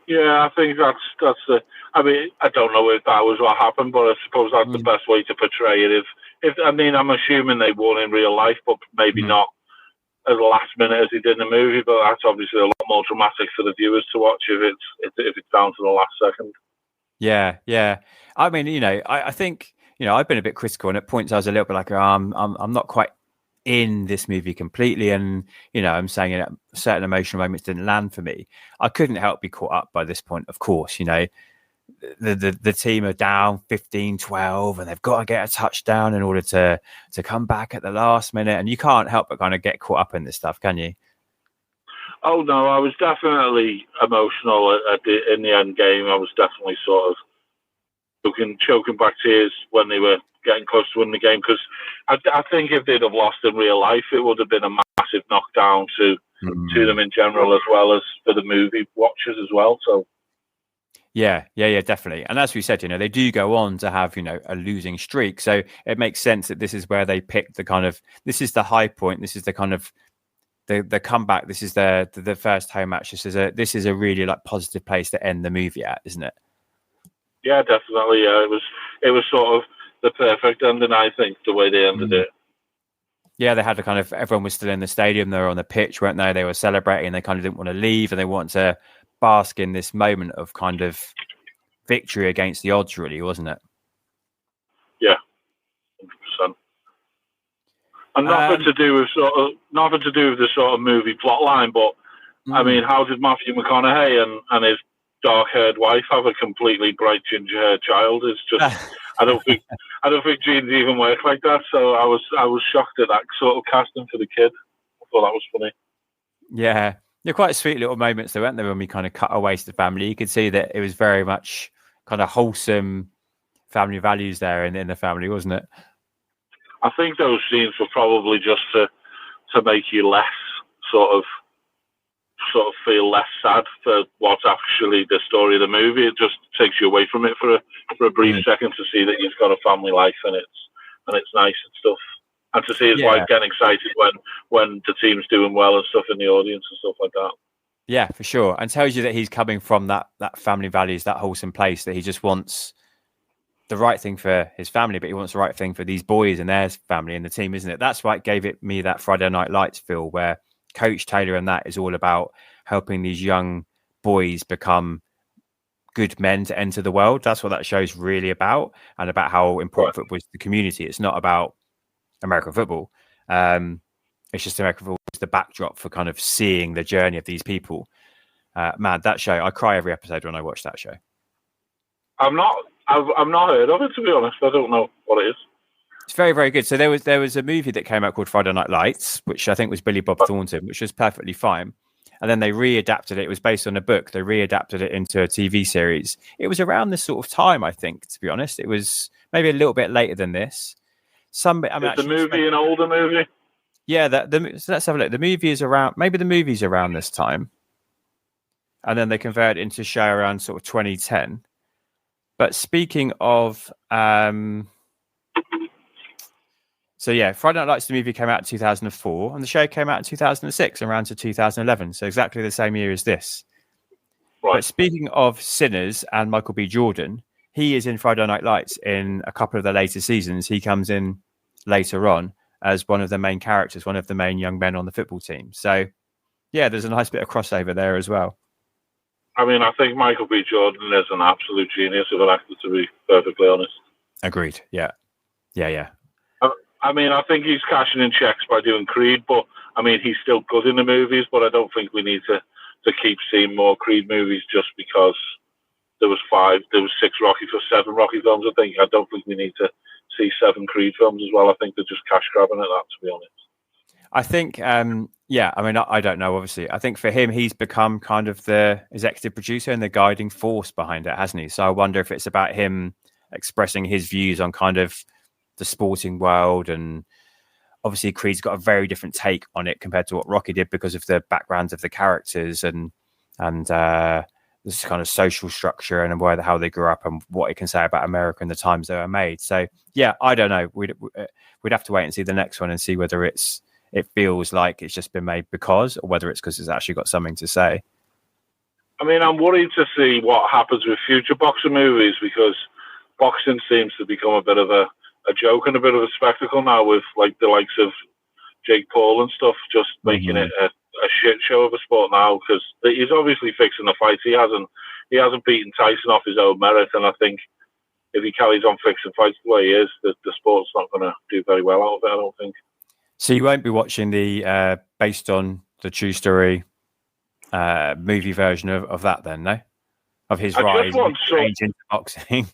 [SPEAKER 4] Yeah, I think that's the. I mean, I don't know if that was what happened, but I suppose that's the best way to portray it. If I mean, I'm assuming they won in real life, but maybe not as last minute as he did in the movie. But that's obviously a lot more dramatic for the viewers to watch if it's down to the last second. Yeah.
[SPEAKER 3] I mean, I think I've been a bit critical, and at points I was a little bit like, I'm not quite in this movie completely, and I'm saying certain emotional moments didn't land for me. I couldn't help be caught up by this point, of course. The team are down 15-12 and they've got to get a touchdown in order to come back at the last minute, and you can't help but kind of get caught up in this stuff, can you?
[SPEAKER 4] Oh no, I was definitely emotional in the end game. I was definitely sort of choking back tears when they were getting close to winning the game, because I think if they'd have lost in real life, it would have been a massive knockdown to them in general, as well as for the movie watchers as well. So
[SPEAKER 3] yeah, definitely. And as we said, they do go on to have a losing streak, so it makes sense that this is where they pick the kind of, this is the high point, this is the kind of the comeback, this is the first home match. This is a really like positive place to end the movie at, isn't it?
[SPEAKER 4] Yeah, definitely. Yeah, it was sort of the perfect ending, I think, the way they ended it.
[SPEAKER 3] Yeah, they had the kind of, everyone was still in the stadium, they were on the pitch, weren't they? They were celebrating, they kind of didn't want to leave, and they wanted to bask in this moment of kind of victory against the odds, really, wasn't it?
[SPEAKER 4] And nothing to do with the sort of movie plot line, but I mean, how did Matthew McConaughey and his dark-haired wife have a completely bright ginger-haired child? It's just I don't think genes even work like that. So I was shocked at that sort of casting for the kid. I thought that was funny.
[SPEAKER 3] Yeah, they're quite sweet little moments, though, weren't there? When we kind of cut away to the family, you could see that it was very much kind of wholesome family values there in the family, wasn't it?
[SPEAKER 4] I think those scenes were probably just to make you less sort of feel less sad for what's actually the story of the movie. It just takes you away from it for a brief second to see that he's got a family life and it's nice and stuff, and to see his wife getting excited when the team's doing well and stuff in the audience and stuff like that.
[SPEAKER 3] Yeah, for sure, and tells you that he's coming from that family values, that wholesome place, that he just wants the right thing for his family, but he wants the right thing for these boys and their family and the team, isn't it? That's why it gave me that Friday Night Lights feel, where Coach Taylor and that is all about helping these young boys become good men to enter the world. That's what that show's really about, and about how important football is to the community. It's not about American football. It's just American football is the backdrop for kind of seeing the journey of these people. Man, that show, I cry every episode when I watch that show.
[SPEAKER 4] I've not heard of it, to be honest. I don't know what it is.
[SPEAKER 3] It's very, very good. So there was a movie that came out called Friday Night Lights, which I think was Billy Bob Thornton, which was perfectly fine. And then they readapted it. It was based on a book. They readapted it into a TV series. It was around this sort of time, I think, to be honest. It was maybe a little bit later than this. Is the movie an older movie? Yeah, so let's have a look. The movie is around, maybe the movie's around this time. And then they converted it into a show around sort of 2010. But speaking of... So yeah, Friday Night Lights, the movie came out in 2004, and the show came out in 2006, around to 2011. So exactly the same year as this. Right. But speaking of Sinners and Michael B. Jordan, he is in Friday Night Lights in a couple of the later seasons. He comes in later on as one of the main characters, one of the main young men on the football team. So yeah, there's a nice bit of crossover there as well.
[SPEAKER 4] I mean, I think Michael B. Jordan is an absolute genius of an actor, to be perfectly honest.
[SPEAKER 3] Agreed. Yeah.
[SPEAKER 4] I mean, I think he's cashing in checks by doing Creed, but I mean, he's still good in the movies, but I don't think we need to keep seeing more Creed movies just because there was 6 7 Rocky films, I think. I don't think we need to see 7 Creed films as well. I think they're just cash grabbing at that, to be honest.
[SPEAKER 3] I think, I mean, I don't know, obviously. I think for him, he's become kind of the executive producer and the guiding force behind it, hasn't he? So I wonder if it's about him expressing his views on kind of the sporting world, and obviously Creed's got a very different take on it compared to what Rocky did because of the backgrounds of the characters and this kind of social structure and how they grew up and what it can say about America and the times they were made. So yeah, I don't know. We'd have to wait and see the next one and see whether it feels like it's just been made because, or whether it's because it's actually got something to say.
[SPEAKER 4] I mean, I'm worried to see what happens with future boxing movies, because boxing seems to become a bit of a joke and a bit of a spectacle now, with like the likes of Jake Paul and stuff just making it a shit show of a sport now, because he's obviously fixing the fights. He hasn't beaten Tyson off his own merit, and I think if he carries on fixing fights the way he is, the sport's not going to do very well out of it, I don't think.
[SPEAKER 3] So you won't be watching the based on the true story movie version of that then, no? Of his rise and change into boxing.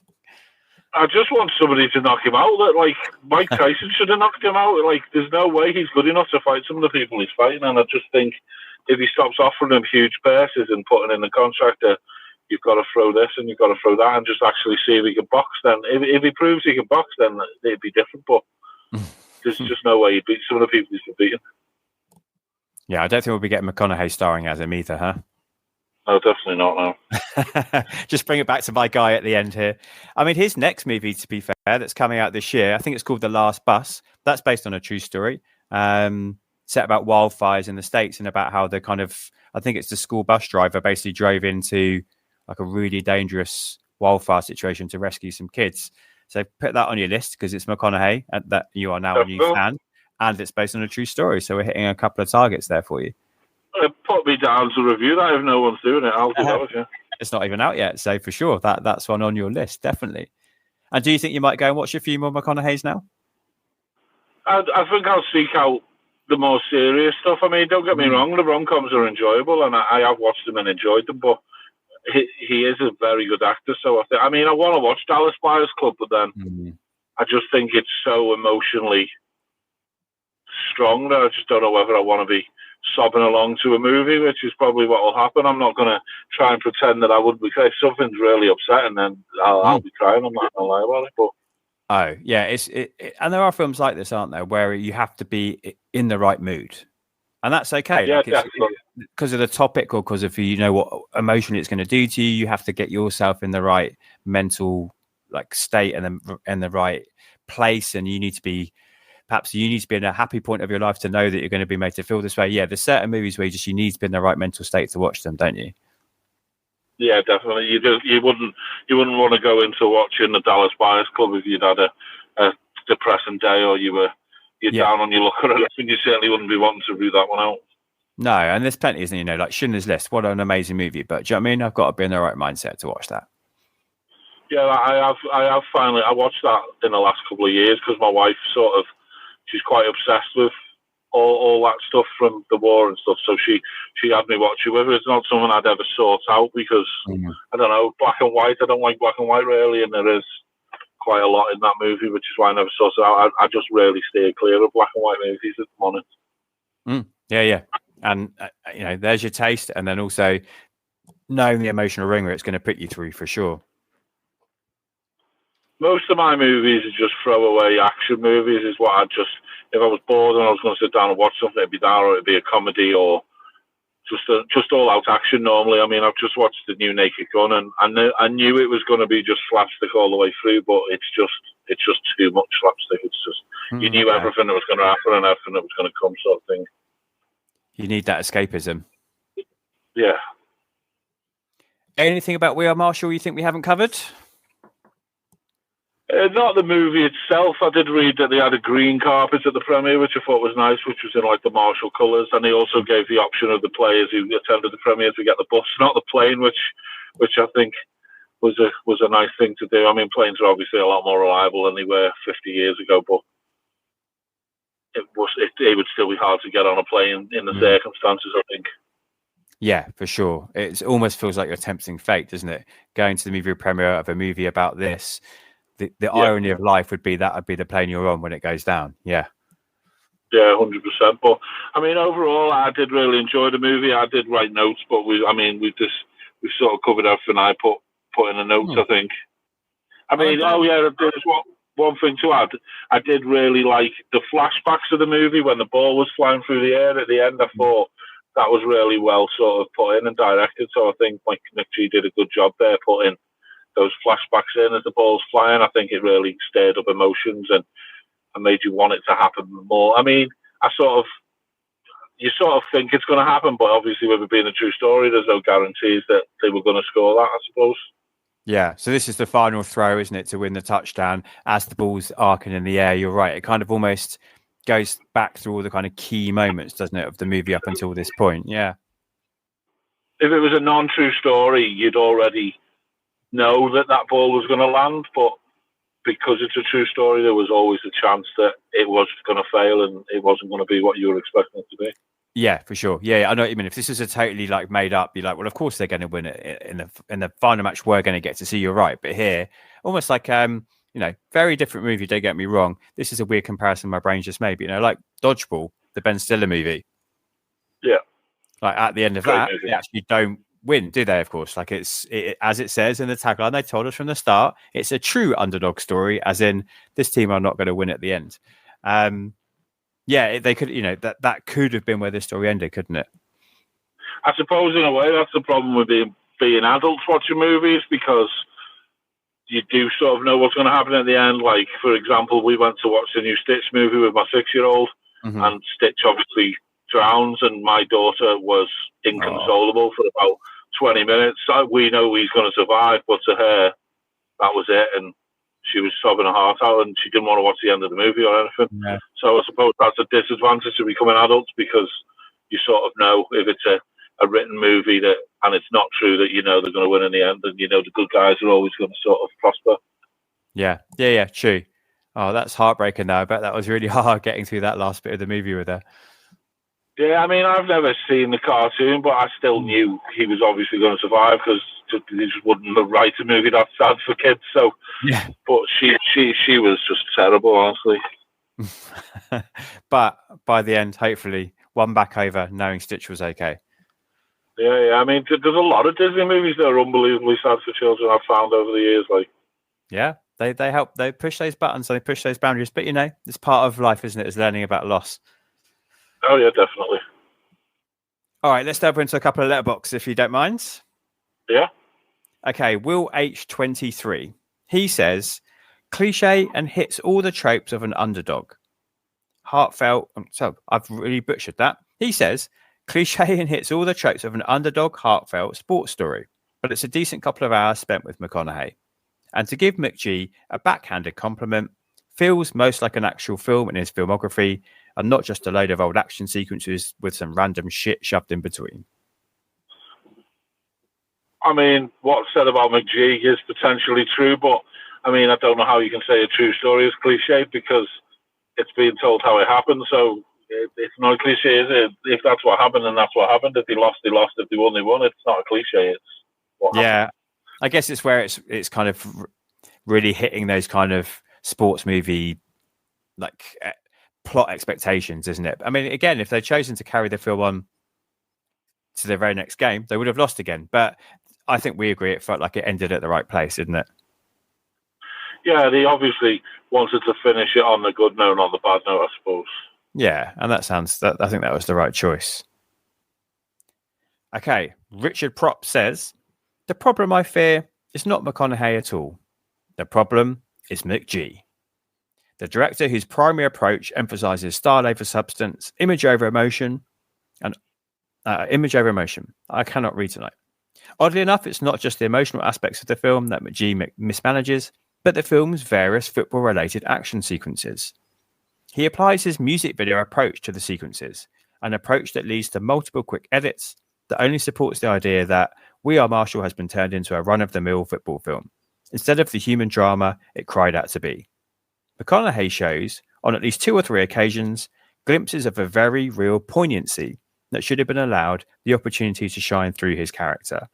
[SPEAKER 4] I just want somebody to knock him out. Like Mike Tyson should have knocked him out. Like, there's no way he's good enough to fight some of the people he's fighting. And I just think if he stops offering them huge purses and putting in the contract that you've got to throw this and you've got to throw that, and just actually see if he can box, then if he proves he can box, then it'd be different. But there's just no way he'd beat some of the people he's been beating.
[SPEAKER 3] Yeah, I don't think we'll be getting McConaughey starring as him either, huh?
[SPEAKER 4] No, definitely not, no.
[SPEAKER 3] Just bring it back to my guy at the end here. I mean, his next movie, to be fair, that's coming out this year, I think it's called The Last Bus. That's based on a true story, set about wildfires in the States and about how the kind of, I think it's the school bus driver basically drove into like a really dangerous wildfire situation to rescue some kids. So put that on your list because it's McConaughey, and that you are now a new fan, and it's based on a true story. So we're hitting a couple of targets there for you.
[SPEAKER 4] Put me down to review that if no one's doing it. I'll do that with you.
[SPEAKER 3] It's not even out yet, so for sure that's one on your list, definitely. And do you think you might go and watch a few more McConaughey's now?
[SPEAKER 4] I think I'll seek out the more serious stuff. I mean, don't get me wrong, the rom-coms are enjoyable, and I have watched them and enjoyed them, but he is a very good actor, so I want to watch Dallas Buyers Club, but then I just think it's so emotionally strong that I just don't know whether I want to be sobbing along to a movie, which is probably what will happen. I'm not going to try and pretend that I wouldn't be. If something's really upsetting, then I'll be crying. I'm not going to lie about it, but.
[SPEAKER 3] Oh yeah, and there are films like this, aren't there, where you have to be in the right mood, and that's okay.
[SPEAKER 4] Yeah,
[SPEAKER 3] because of the topic or because of what emotionally it's going to do to you. You have to get yourself in the right mental state and the right place, and you need to be in a happy point of your life to know that you're going to be made to feel this way. Yeah, there's certain movies where you need to be in the right mental state to watch them, don't you?
[SPEAKER 4] Yeah, definitely. You wouldn't want to go into watching the Dallas Buyers Club if you'd had a depressing day or you're down on your luck or anything. You certainly wouldn't be wanting to read that one out.
[SPEAKER 3] No, and there's plenty, isn't there? Like Schindler's List. What an amazing movie! But do you know what I mean? I've got to be in the right mindset to watch that.
[SPEAKER 4] Yeah, I have finally. I watched that in the last couple of years because my wife she's quite obsessed with all that stuff from the war and stuff. So she had me watch it with her. It's not something I'd ever sought out because I don't know, black and white. I don't like black and white really, and there is quite a lot in that movie, which is why I never sought it out. I just really steer clear of black and white movies at the moment.
[SPEAKER 3] Yeah, and there's your taste, and then also knowing the emotional ringer it's going to put you through for sure.
[SPEAKER 4] Most of my movies are just throwaway action movies. Is what if I was bored and I was going to sit down and watch something, it'd be that, or it'd be a comedy, or just all out action. Normally, I mean, I've just watched the new Naked Gun, and I knew it was going to be just slapstick all the way through, but it's just too much slapstick. It's just you knew everything that was going to happen and everything that was going to come, sort of thing. You
[SPEAKER 3] need that escapism.
[SPEAKER 4] Yeah.
[SPEAKER 3] Anything about We Are Marshall you think we haven't covered?
[SPEAKER 4] Not the movie itself. I did read that they had a green carpet at the premiere, which I thought was nice, which was in the Marshall colours, and they also gave the option of the players who attended the premiere to get the bus, not the plane, which I think was a nice thing to do. I mean, planes are obviously a lot more reliable than they were 50 years ago, but it would still be hard to get on a plane in the circumstances, I think.
[SPEAKER 3] Yeah, for sure. It almost feels like you're tempting fate, doesn't it? Going to the movie premiere of a movie about this. The irony of life would be that would be the plane you're on when it goes down. Yeah.
[SPEAKER 4] Yeah, 100%. But I mean, overall, I did really enjoy the movie. I did write notes, but we've sort of covered everything I put in the notes. I think. I mean, there's one thing to add. I did really like the flashbacks of the movie when the ball was flying through the air at the end. I thought that was really well sort of put in and directed. So I think Mike McConaughey did a good job there putting those flashbacks in as the ball's flying. I think it really stirred up emotions and made you want it to happen more. I mean, you sort of think it's going to happen, but obviously with it being a true story, there's no guarantees that they were going to score that, I suppose.
[SPEAKER 3] Yeah, so this is the final throw, isn't it, to win the touchdown as the ball's arcing in the air. You're right. It kind of almost goes back through all the kind of key moments, doesn't it, of the movie up until this point. Yeah.
[SPEAKER 4] If it was a non-true story, you'd already know that ball was going to land, but because it's a true story, there was always a chance that it was going to fail and it wasn't going to be what you were expecting it to be.
[SPEAKER 3] Yeah, for sure. Yeah, I know what you mean. If this is a totally made up, you're like, well, of course they're going to win it in the final match. We're going to get to see. You're right, but here, almost like very different movie. Don't get me wrong. This is a weird comparison my brain just made. But, like Dodgeball, the Ben Stiller movie.
[SPEAKER 4] Yeah.
[SPEAKER 3] Like at the end of that, they actually don't win, do they? Of course, as it says in the tagline, they told us from the start, it's a true underdog story, as in this team are not going to win at the end. They could, that could have been where this story ended, couldn't it?
[SPEAKER 4] I suppose in a way that's the problem with being adults watching movies, because you do sort of know what's going to happen at the end. Like, for example, we went to watch the new Stitch movie with my 6-year-old, and Stitch obviously drowns, and my daughter was inconsolable for about 20 minutes. We know he's going to survive, but to her, that was it, and she was sobbing her heart out, and she didn't want to watch the end of the movie or anything. Yeah. So I suppose that's a disadvantage of becoming adults, because you sort of know if it's a written movie and it's not true, that they're going to win in the end, and the good guys are always going to sort of prosper.
[SPEAKER 3] Yeah, true. Oh, that's heartbreaking though. I bet that was really hard getting through that last bit of the movie with her.
[SPEAKER 4] Yeah, I mean, I've never seen the cartoon, but I still knew he was obviously going to survive because they just wouldn't write a movie that sad for kids. So,
[SPEAKER 3] yeah.
[SPEAKER 4] But she was just terrible, honestly.
[SPEAKER 3] But by the end, hopefully, won back over knowing Stitch was okay.
[SPEAKER 4] Yeah. I mean, there's a lot of Disney movies that are unbelievably sad for children. I've found over the years, like.
[SPEAKER 3] Yeah, they help. They push those buttons. They push those boundaries. But it's part of life, isn't it? Is learning about loss.
[SPEAKER 4] Oh yeah, definitely.
[SPEAKER 3] All right, let's delve into a couple of letterboxes, if you don't mind.
[SPEAKER 4] Yeah.
[SPEAKER 3] Okay, Will H23. He says, cliche and hits all the tropes of an underdog. Heartfelt. So I've really butchered that. He says, cliche and hits all the tropes of an underdog, heartfelt sports story. But it's a decent couple of hours spent with McConaughey. And to give McG a backhanded compliment, feels most like an actual film in his filmography and not just a load of old action sequences with some random shit shoved in between.
[SPEAKER 4] I mean, what's said about McG is potentially true, but I mean, I don't know how you can say a true story is cliche because it's being told how it happened. So it's not a cliche, is it? If that's what happened, then that's what happened. If they lost, they lost. If they won, they won. It's not a cliche. It's what happened.
[SPEAKER 3] I guess it's where it's kind of really hitting those kind of sports movie like plot expectations, isn't it? I mean, again, if they'd chosen to carry the film on to their very next game, they would have lost again. But I think we agree it felt like it ended at the right place, didn't it?
[SPEAKER 4] Yeah, they obviously wanted to finish it on the good note, not the bad note, I suppose.
[SPEAKER 3] Yeah, and I think that was the right choice. Okay, Richard Prop says, the problem I fear is not McConaughey at all. The problem is McG. The director whose primary approach emphasizes style over substance, image over emotion, and image over emotion. I cannot read tonight. Oddly enough, it's not just the emotional aspects of the film that McG mismanages, but the film's various football-related action sequences. He applies his music video approach to the sequences, an approach that leads to multiple quick edits that only supports the idea that We Are Marshall has been turned into a run-of-the-mill football film, instead of the human drama it cried out to be. McConaughey shows, on at least 2 or 3 occasions, glimpses of a very real poignancy that should have been allowed the opportunity to shine through his character.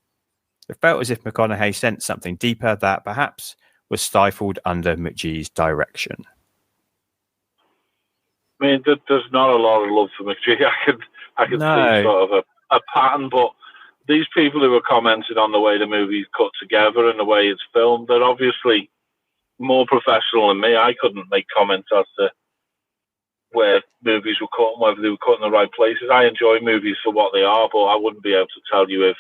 [SPEAKER 3] It felt as if McConaughey sensed something deeper that, perhaps, was stifled under McG's direction.
[SPEAKER 4] I mean, there's not a lot of love for McG. I can see sort of a pattern, but these people who are commenting on the way the movie's cut together and the way it's filmed, they're obviously more professional than me. I couldn't make comments as to where movies were cut and whether they were cut in the right places. I enjoy movies for what they are, but I wouldn't be able to tell you if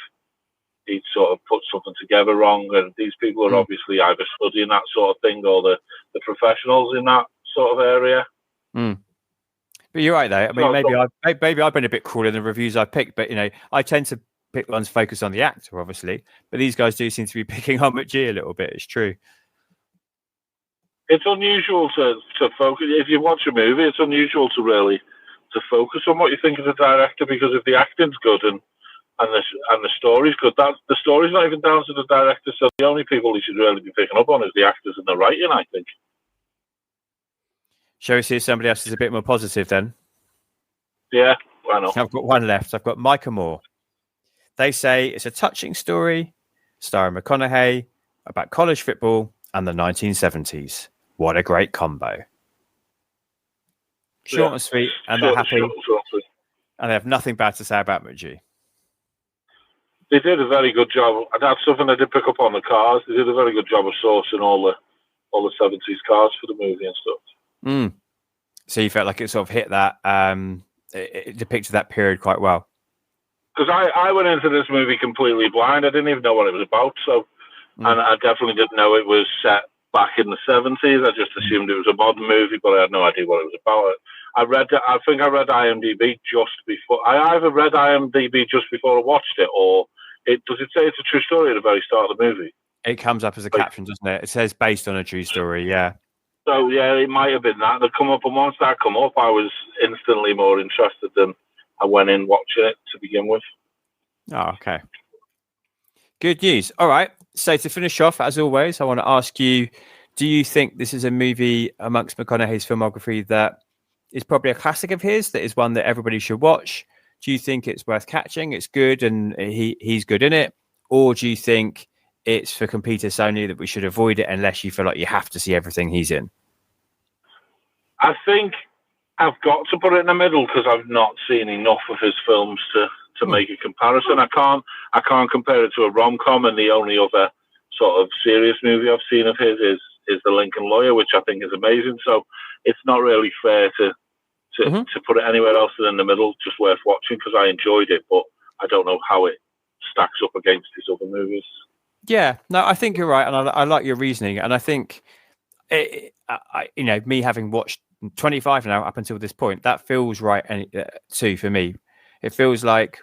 [SPEAKER 4] he'd sort of put something together wrong. And these people are obviously either studying that sort of thing or the professionals in that sort of area.
[SPEAKER 3] But you're right, though. I mean, maybe I've been a bit cruel in the reviews I picked, but I tend to pick ones focused on the actor, obviously. But these guys do seem to be picking on McG a little bit. It's true.
[SPEAKER 4] It's unusual to focus. If you watch a movie, it's unusual to focus on what you think of the director, because if the acting's good and the story's good, the story's not even down to the director. So the only people you should really be picking up on is the actors and the writing, I think.
[SPEAKER 3] Shall we see if somebody else is a bit more positive then?
[SPEAKER 4] Yeah, why not?
[SPEAKER 3] I've got one left. I've got Micah Moore. They say it's a touching story starring McConaughey about college football and the 1970s. What a great combo. Short and sweet, and they're happy. And they have nothing bad to say about McG.
[SPEAKER 4] They did a very good job. And that's something I did pick up on the cars. They did a very good job of sourcing all the 70s cars for the movie and stuff.
[SPEAKER 3] So you felt like it sort of hit that, it depicted that period quite well.
[SPEAKER 4] Because I went into this movie completely blind. I didn't even know what it was about. So, and I definitely didn't know it was set back in the 70s. I just assumed it was a modern movie, but I had no idea what it was about. I think I read IMDb just before. I either read IMDb just before I watched it, or does it say it's a true story at the very start of the movie?
[SPEAKER 3] It comes up as a caption, doesn't it? It says based on a true story, yeah.
[SPEAKER 4] So, yeah, it might have been that. They'd come up, and once that come up, I was instantly more interested than I went in watching it to begin with.
[SPEAKER 3] Oh, okay. Good news. All right. So to finish off, as always, I want to ask you, do you think this is a movie amongst McConaughey's filmography that is probably a classic of his, that is one that everybody should watch? Do you think it's worth catching? It's good and he's good in it? Or do you think it's for completers only, that we should avoid it unless you feel like you have to see everything he's in?
[SPEAKER 4] I think I've got to put it in the middle because I've not seen enough of his films to make a comparison. I can't compare it to a rom-com, and the only other sort of serious movie I've seen of his is The Lincoln Lawyer, which I think is amazing. So it's not really fair to put it anywhere else than in the middle. Just worth watching because I enjoyed it, but I don't know how it stacks up against his other movies. Yeah,
[SPEAKER 3] no, I think you're right, and I like your reasoning, and I think me having watched 25 now up until this point, that feels right too for me. It feels like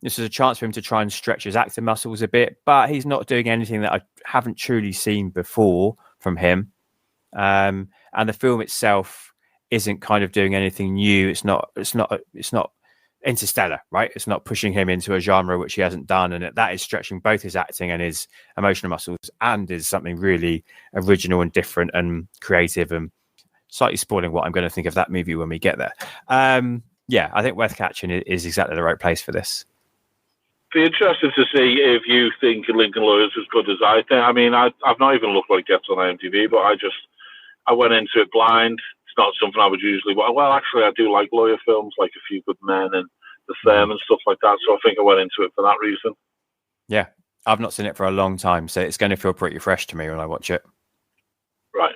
[SPEAKER 3] this is a chance for him to try and stretch his acting muscles a bit, but he's not doing anything that I haven't truly seen before from him. And the film itself isn't kind of doing anything new. It's not Interstellar, right? It's not pushing him into a genre which he hasn't done, and that is stretching both his acting and his emotional muscles, and is something really original and different and creative, and slightly spoiling what I'm going to think of that movie when we get there. I think worth catching is exactly the right place for this.
[SPEAKER 4] Be interested to see if you think Lincoln Lawyer is as good as I think. I mean, I've not even looked what it gets on IMDb, but I went into it blind. It's not something I would usually. Well, actually, I do like lawyer films, like A Few Good Men and The Firm and stuff like that. So I think I went into it for that reason.
[SPEAKER 3] Yeah, I've not seen it for a long time, so it's going to feel pretty fresh to me when I watch it.
[SPEAKER 4] Right.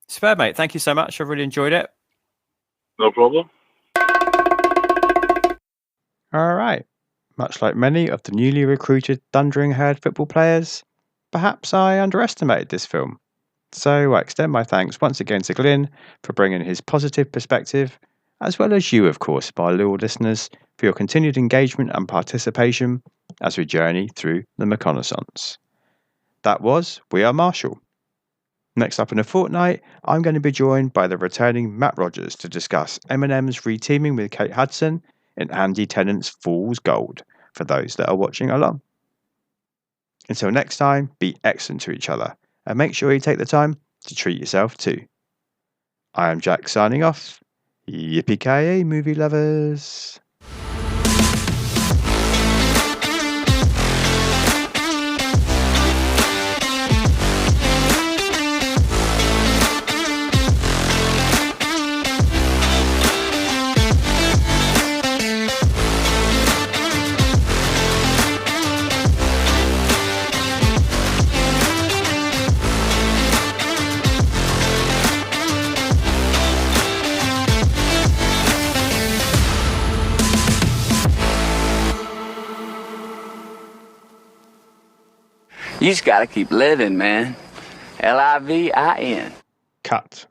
[SPEAKER 3] It's fair, mate. Thank you so much. I've really enjoyed it.
[SPEAKER 4] No problem.
[SPEAKER 1] All right. Much like many of the newly recruited Thundering Herd football players, perhaps I underestimated this film. So I extend my thanks once again to Glyn for bringing his positive perspective, as well as you, of course, my loyal listeners, for your continued engagement and participation as we journey through the McConaissance. That was We Are Marshall. Next up in a fortnight, I'm going to be joined by the returning Matt Rogers to discuss Eminem's reteaming with Kate Hudson in Andy Tennant's Fool's Gold, for those that are watching along. Until next time, be excellent to each other, and make sure you take the time to treat yourself too. I am Jack signing off. Yippee-ki-yay, movie lovers!
[SPEAKER 5] You just gotta keep living, man. Livin.
[SPEAKER 1] Cut.